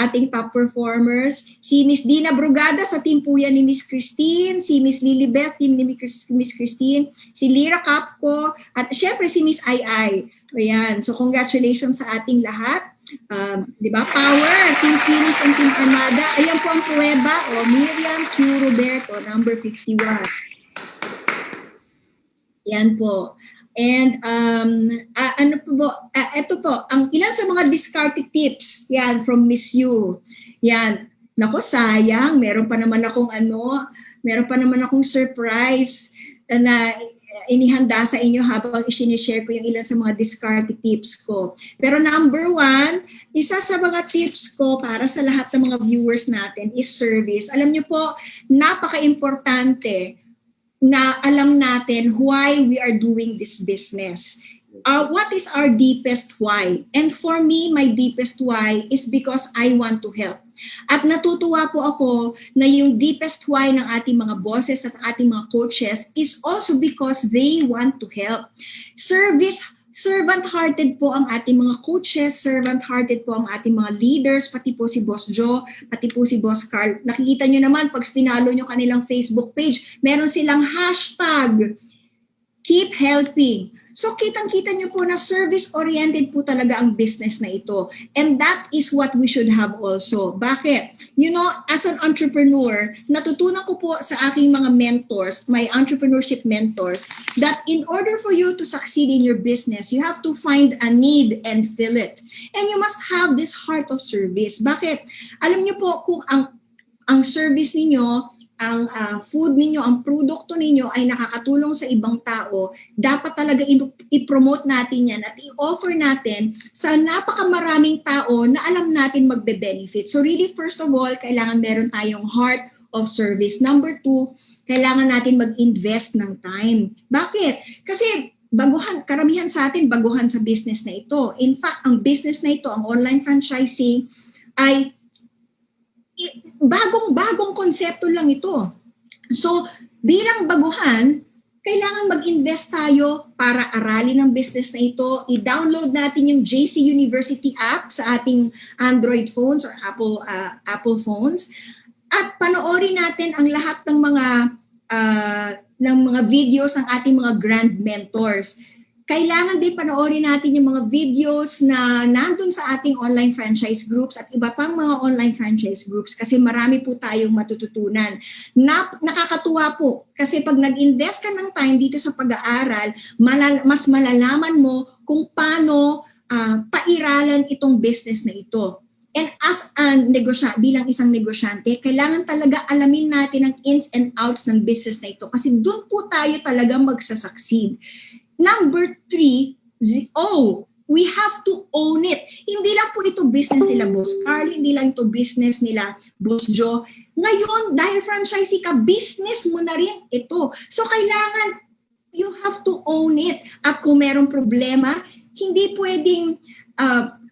ating top performers. Si Miss Dina Brugada sa team po yan ni Miss Christine, si Miss Lilibeth, team ni Miss Christine, si Lyra Capco, at syempre si Miss Ai. Ayan. So congratulations sa ating lahat. Di ba? Power, Team Phoenix and Team Armada. Ayan po ang pruweba. Miriam Q. Roberto, number 51. Yan po. And ito po, ang ilan sa mga discarded tips, yan, from Miss Yu. Yan, nako sayang, meron pa naman akong surprise na inihanda sa inyo habang i-share ko yung ilan sa mga discarded tips ko. Pero number 1, isa sa mga tips ko para sa lahat ng mga viewers natin is service. Alam niyo po, napaka-importante na alam natin why we are doing this business. What is our deepest why? And for me, my deepest why is because I want to help. At natutuwa po ako na yung deepest why ng ating mga bosses at ating mga coaches is also because they want to help. Servant-hearted po ang ating mga coaches, servant-hearted po ang ating mga leaders, pati po si Boss Joe, pati po si Boss Carl. Nakikita nyo naman, pag finalo nyo kanilang Facebook page, meron silang hashtag, keep helping. So kitang-kita nyo po na service-oriented po talaga ang business na ito. And that is what we should have also. Bakit? You know, as an entrepreneur, natutunan ko po sa aking mga mentors, my entrepreneurship mentors, that in order for you to succeed in your business, you have to find a need and fill it. And you must have this heart of service. Bakit? Alam nyo po kung ang service ninyo, ang food ninyo, ang produkto ninyo ay nakakatulong sa ibang tao, dapat talaga i-promote natin yan at i-offer natin sa napakamaraming tao na alam natin magbe-benefit. So really, first of all, kailangan meron tayong heart of service. Number 2, kailangan natin mag-invest ng time. Bakit? Kasi karamihan sa atin baguhan sa business na ito. In fact, ang business na ito, ang online franchising, ay bagong konsepto lang ito. So, bilang baguhan, kailangan mag-invest tayo para aralin ang business na ito. I-download natin yung JC University app sa ating Android phones or Apple phones. At panoorin natin ang lahat ng mga videos ng ating mga grand mentors. Kailangan din panoorin natin yung mga videos na nandun sa ating online franchise groups at iba pang mga online franchise groups kasi marami po tayong matututunan. Nakakatuwa po kasi pag nag-invest ka ng time dito sa pag-aaral, mas malalaman mo kung paano pairalan itong business na ito. And as bilang isang negosyante, kailangan talaga alamin natin ang ins and outs ng business na ito kasi doon po tayo talaga magsasucceed. Number 3, we have to own it. Hindi lang po ito business nila Boss Carl, hindi lang ito business nila Boss Joe. Ngayon, dahil franchisee ka, business mo na rin ito. So kailangan, you have to own it. At kung merong problema, hindi pwedeng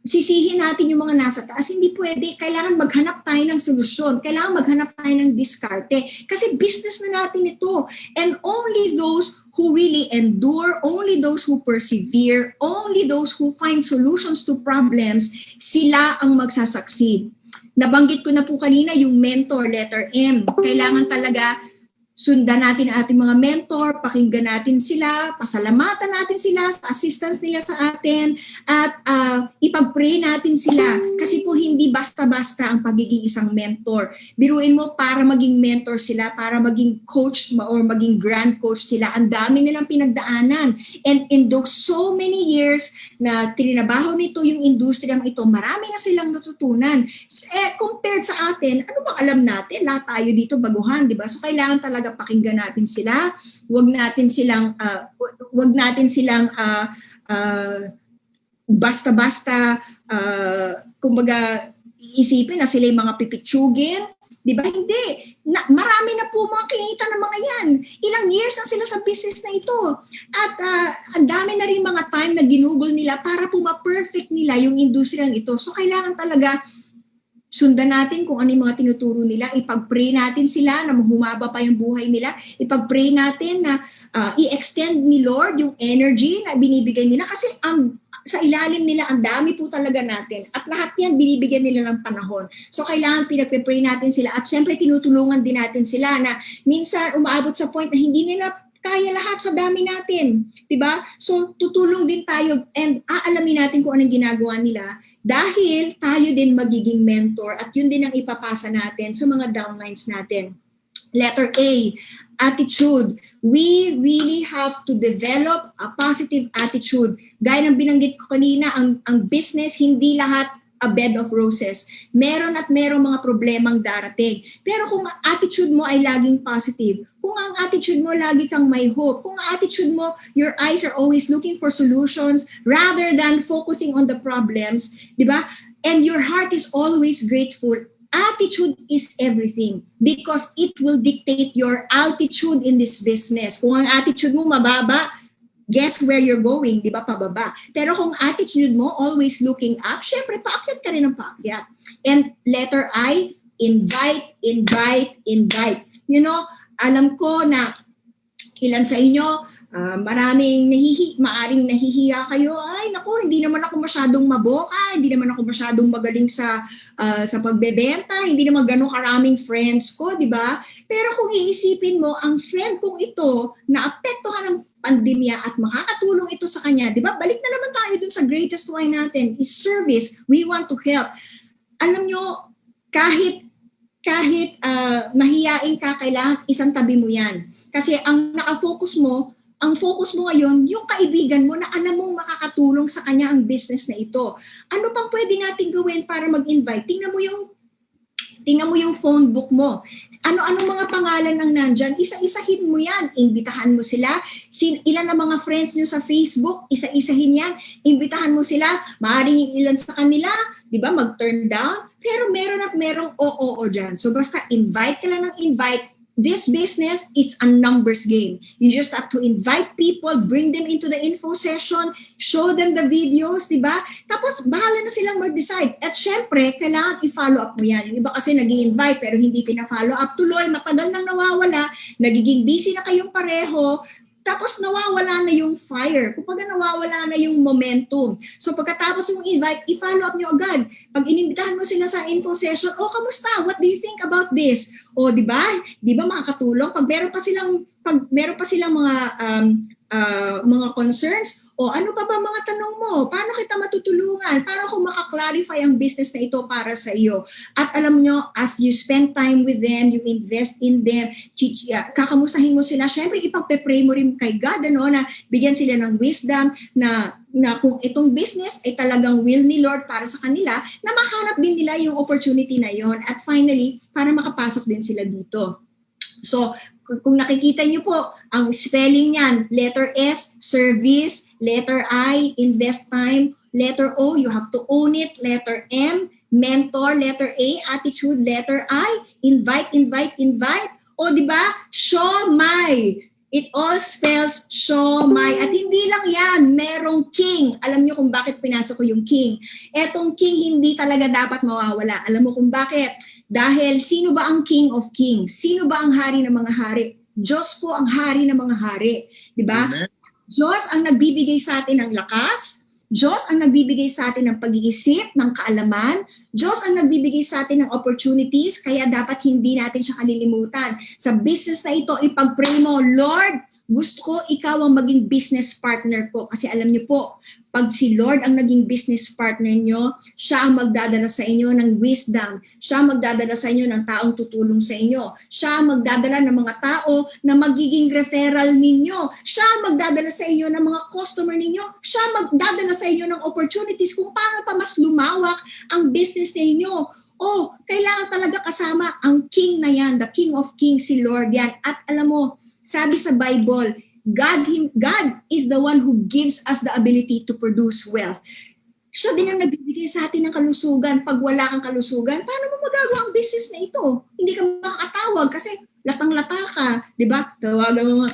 sisihin natin yung mga nasa taas. Hindi pwede. Kailangan maghanap tayo ng solusyon. Kailangan maghanap tayo ng diskarte. Kasi business na natin ito. And only those who really endure, only those who persevere, only those who find solutions to problems, sila ang magsasucceed. Nabanggit ko na po kanina yung mentor, letter M. Kailangan talaga sundan natin ang ating mga mentor, pakinggan natin sila, pasalamatan natin sila sa assistance nila sa atin, at ipag-pray natin sila. Kasi po hindi basta-basta ang pagiging isang mentor. Biruin mo, para maging mentor sila, para maging coach or maging grand coach sila, ang dami nilang pinagdaanan. And in those so many years na trinabaho nito yung industriyang ito, marami na silang natutunan. Compared sa atin, ano bang alam natin? Lahat tayo dito baguhan, di ba? So kailangan talaga pakinggan natin sila. Wag natin silang basta-basta kumbaga iisipin na sila yung mga pipitsugin. Di ba? Hindi. Marami na po mga kinita ng mga yan. Ilang years na sila sa business na ito. At ang dami na rin mga time na ginugol nila para po ma-perfect nila yung industriyang ito. So kailangan talaga sundan natin kung ano yung mga tinuturo nila, ipag-pray natin sila na humaba pa yung buhay nila, ipag-pray natin na i-extend ni Lord yung energy na binibigay nila kasi sa ilalim nila ang dami po talaga natin at lahat yan binibigyan nila ng panahon. So kailangan pinagpe-pray natin sila at syempre tinutulungan din natin sila na minsan umaabot sa point na hindi nila kaya lahat sa dami natin, 'di ba? So tutulong din tayo and aalamin natin kung anong ginagawa nila dahil tayo din magiging mentor at yun din ang ipapasa natin sa mga downlines natin. Letter A, attitude. We really have to develop a positive attitude. Gaya ng binanggit ko kanina, ang business hindi lahat a bed of roses. Meron at merong mga problemang darating. Pero kung attitude mo ay laging positive, kung ang attitude mo lagi kang may hope, kung ang attitude mo, your eyes are always looking for solutions rather than focusing on the problems, di ba? And your heart is always grateful. Attitude is everything because it will dictate your altitude in this business. Kung ang attitude mo mababa, guess where you're going, di ba, pababa. Pero kung attitude mo, always looking up, syempre, paakyat ka rin ng paakyat. And letter I, invite, invite, invite. You know, alam ko na ilan sa inyo, maraming maaring nahihiya kayo, ay naku, hindi naman ako masyadong maboka, hindi naman ako masyadong magaling sa pagbebenta, hindi naman ganun karaming friends ko, di ba? Pero kung iisipin mo, ang friend kong ito, naapektuhan ng pandemya at makakatulong ito sa kanya, di ba? Balik na naman tayo dun sa greatest why natin, is service. We want to help. Alam nyo, kahit mahiyain ka, kailangan isang tabi mo yan. Kasi ang naka-focus mo, ang focus mo ngayon, yung kaibigan mo na alam mong makakatulong sa kanya ang business na ito. Ano pang pwede natin gawin para mag-invite? Tingnan mo yung phone book mo. Ano-ano mga pangalan ang nandyan? Isa-isahin mo yan. Imbitahan mo sila. Ilan ang mga friends nyo sa Facebook? Isa-isahin yan. Imbitahan mo sila. Maaaring ilan sa kanila, di ba, mag-turn down. Pero meron at merong oo dyan. So basta invite ka lang ng invite. This business, it's a numbers game. You just have to invite people, bring them into the info session, show them the videos, di ba? Tapos, bahala na silang mag-decide. At syempre, kailangan i-follow up mo yan. Yung iba kasi nag-invite pero hindi pina-follow up. Tuloy, matagal nang nawawala, nagiging busy na kayong pareho, tapos nawawala na yung fire. Kapag nawawala na yung momentum. So pagkatapos yung invite, i-follow up nyo agad. Pag inimbitahan mo sila sa info session, kamusta? What do you think about this? Di ba? Di ba makakatulong? Pag meron pa silang mga concerns, ano pa ba mga tanong mo? Paano kita matutulungan? Paano kung maka-clarify ang business na ito para sa iyo? At alam nyo, as you spend time with them, you invest in them, kakamustahin mo sila. Siyempre, ipagpe-pray mo rin kay God, na bigyan sila ng wisdom na kung itong business ay talagang will ni Lord para sa kanila, na mahanap din nila yung opportunity na yon. At finally, para makapasok din sila dito. So, kung nakikita niyo po, ang spelling niyan, letter S, service, letter I, invest time, letter O, you have to own it, letter M, mentor, letter A, attitude, letter I, invite. Di ba? Show my. It all spells show my. At hindi lang yan, merong king. Alam niyo kung bakit pinasok ko yung king. Etong king hindi talaga dapat mawawala. Alam mo kung bakit? Dahil sino ba ang King of Kings? Sino ba ang hari ng mga hari? Diyos po ang hari ng mga hari. Diba? Diyos ang nagbibigay sa atin ng lakas. Diyos ang nagbibigay sa atin ng pag-iisip, ng kaalaman. Diyos ang nagbibigay sa atin ng opportunities, kaya dapat hindi natin siya kalilimutan. Sa business na ito, ipag-pray mo, Lord, gusto ko ikaw ang maging business partner ko. Kasi alam niyo po, pag si Lord ang naging business partner nyo, siya ang magdadala sa inyo ng wisdom. Siya ang magdadala sa inyo ng taong tutulong sa inyo. Siya ang magdadala ng mga tao na magiging referral ninyo. Siya ang magdadala sa inyo ng mga customer ninyo. Siya ang magdadala sa inyo ng opportunities kung paano pa mas lumawak ang business ninyo. Kailangan talaga kasama ang King na yan, the King of Kings, si Lord yan. At alam mo, sabi sa Bible, God is the one who gives us the ability to produce wealth. Siya din ang nagbibigay sa atin ng kalusugan. Pag wala kang kalusugan, paano mo magagawa ang business na ito? Hindi ka makakatawag kasi latang-lata ka. Di ba? Tawagan mo,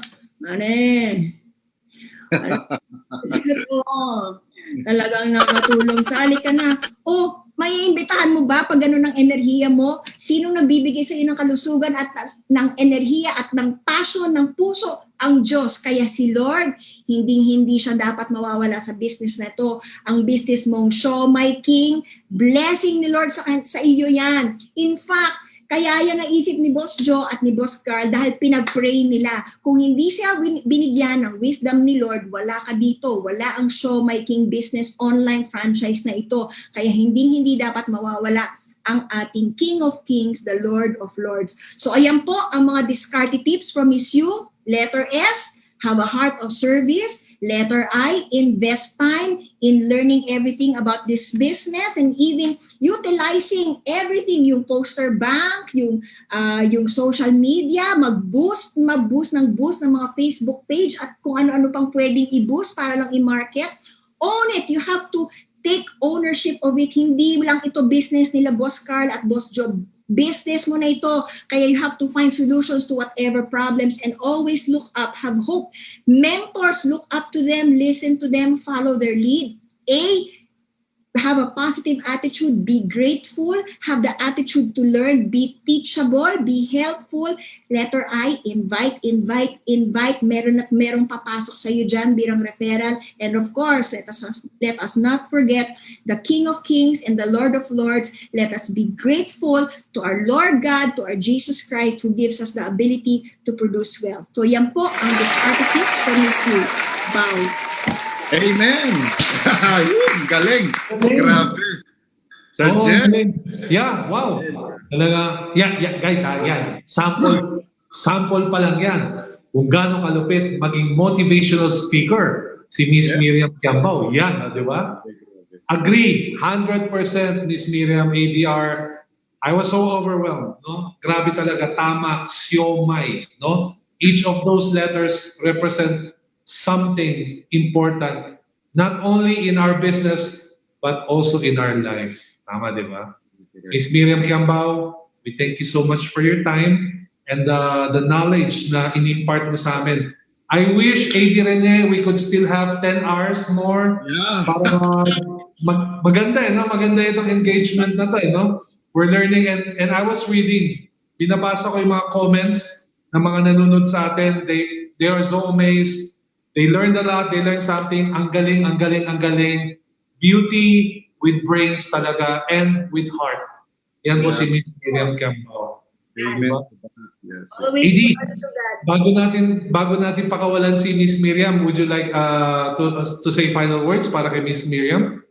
talagang nakatulong. Sali ka na. O, maiimbitahan mo ba pag gano'n ang enerhiya mo? Sinong nagbibigay sa iyo ng kalusugan at ng enerhiya at ng passion, ng puso? Ang Diyos. Kaya si Lord, hindi siya dapat mawawala sa business na ito. Ang business mong show, my King, blessing ni Lord sa iyo yan. In fact, kaya yan naisip ni Boss Joe at ni Boss Carl dahil pinag-pray nila. Kung hindi siya binigyan ng wisdom ni Lord, wala ka dito. Wala ang Show My King business online franchise na ito. Kaya hindi dapat mawawala ang ating King of Kings, the Lord of Lords. So ayan po ang mga discarded tips from Miss Yu. Letter S, have a heart of service. Letter I, invest time in learning everything about this business and even utilizing everything, yung poster bank, yung social media, mag-boost ng mga Facebook page at kung ano-ano pang pwedeng i-boost para lang i-market. Own it. You have to take ownership of it. Hindi lang ito business nila Boss Carl at Boss Joe. Business mo na ito. Kaya you have to find solutions to whatever problems and always look up, have hope. Mentors, look up to them, listen to them, follow their lead. A, have a positive attitude, be grateful, have the attitude to learn, be teachable, be helpful. Letter I, invite. Merong papasok sa iyo dyan birang referral. And of course, let us not forget the King of Kings and the Lord of Lords. Let us be grateful to our Lord God, to our Jesus Christ who gives us the ability to produce wealth. So yan po ang discarded tips from Miss Yu. Bow. Amen! Yun, galing! Grabe! Sir Oo, Jen. galing. Yeah, wow. Talaga, guys, yan. Sample pa lang yan. Kung gaano kalupit maging motivational speaker si Miss Miriam Kiambao. Yan, di ba? Agree, 100% Miss Miriam ADR. I was so overwhelmed, no? Grabe talaga, tama, siomay, no? Each of those letters represent something important, not only in our business, but also in our life. Tama, di ba? Miss Miriam Kiambao, we thank you so much for your time and the knowledge na in-impart mo sa amin. I wish, AD Rene, we could still have 10 hours more para maganda, no? Maganda itong engagement na to, no? We're learning and I was reading, binabasa ko yung mga comments ng mga nanonood sa atin. They are so amazed. They learned a lot, they learned something. Ang galing. Beauty with brains talaga and with heart. Yan po si Miss Miriam Kiambao. Amen. Yes. Always AD, to that. bago natin pakawalan si Miss Miriam, would you like to say final words para kay Miss Miriam?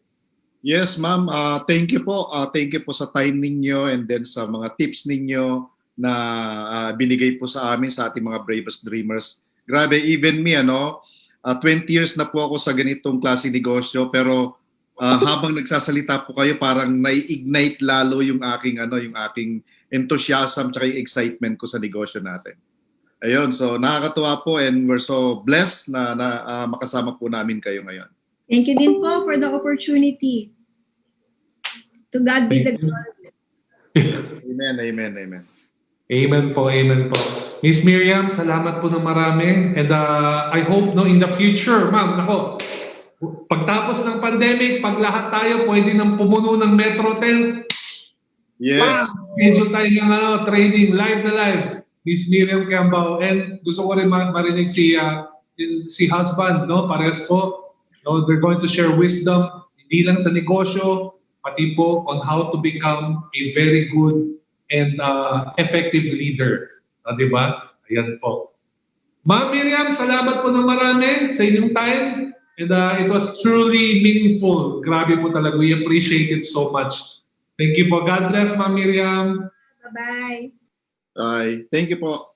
Yes, ma'am. Thank you po. Thank you po sa time ninyo and then sa mga tips ninyo na binigay po sa amin, sa ating mga bravest dreamers. Grabe, even me, 20 years na po ako sa ganitong klaseng negosyo, pero habang nagsasalita po kayo, parang nai-ignite lalo yung aking enthusiasm at yung excitement ko sa negosyo natin. Ayun, so nakakatuwa po and we're so blessed na makasama po namin kayo ngayon. Thank you din po for the opportunity. To God be the glory. Yes, amen. Amen po. Miss Miriam, salamat po ng marami. And I hope in the future, ma'am, pagtapos ng pandemic, pag lahat tayo pwede nang pumuno ng Metro tent. Yes. Schedule tayo ng trading live na live. Miss Miriam Kiambao. And gusto ko rin marinig si husband, no? Parehas po. No? They're going to share wisdom, hindi lang sa negosyo, pati po on how to become a very good and effective leader. Di ba? Ayan po. Ma'am Miriam, salamat po ng marami sa inyong time. And it was truly meaningful. Grabe po talaga. We appreciate it so much. Thank you po. God bless, Ma'am Miriam. Bye-bye. Bye. Thank you po.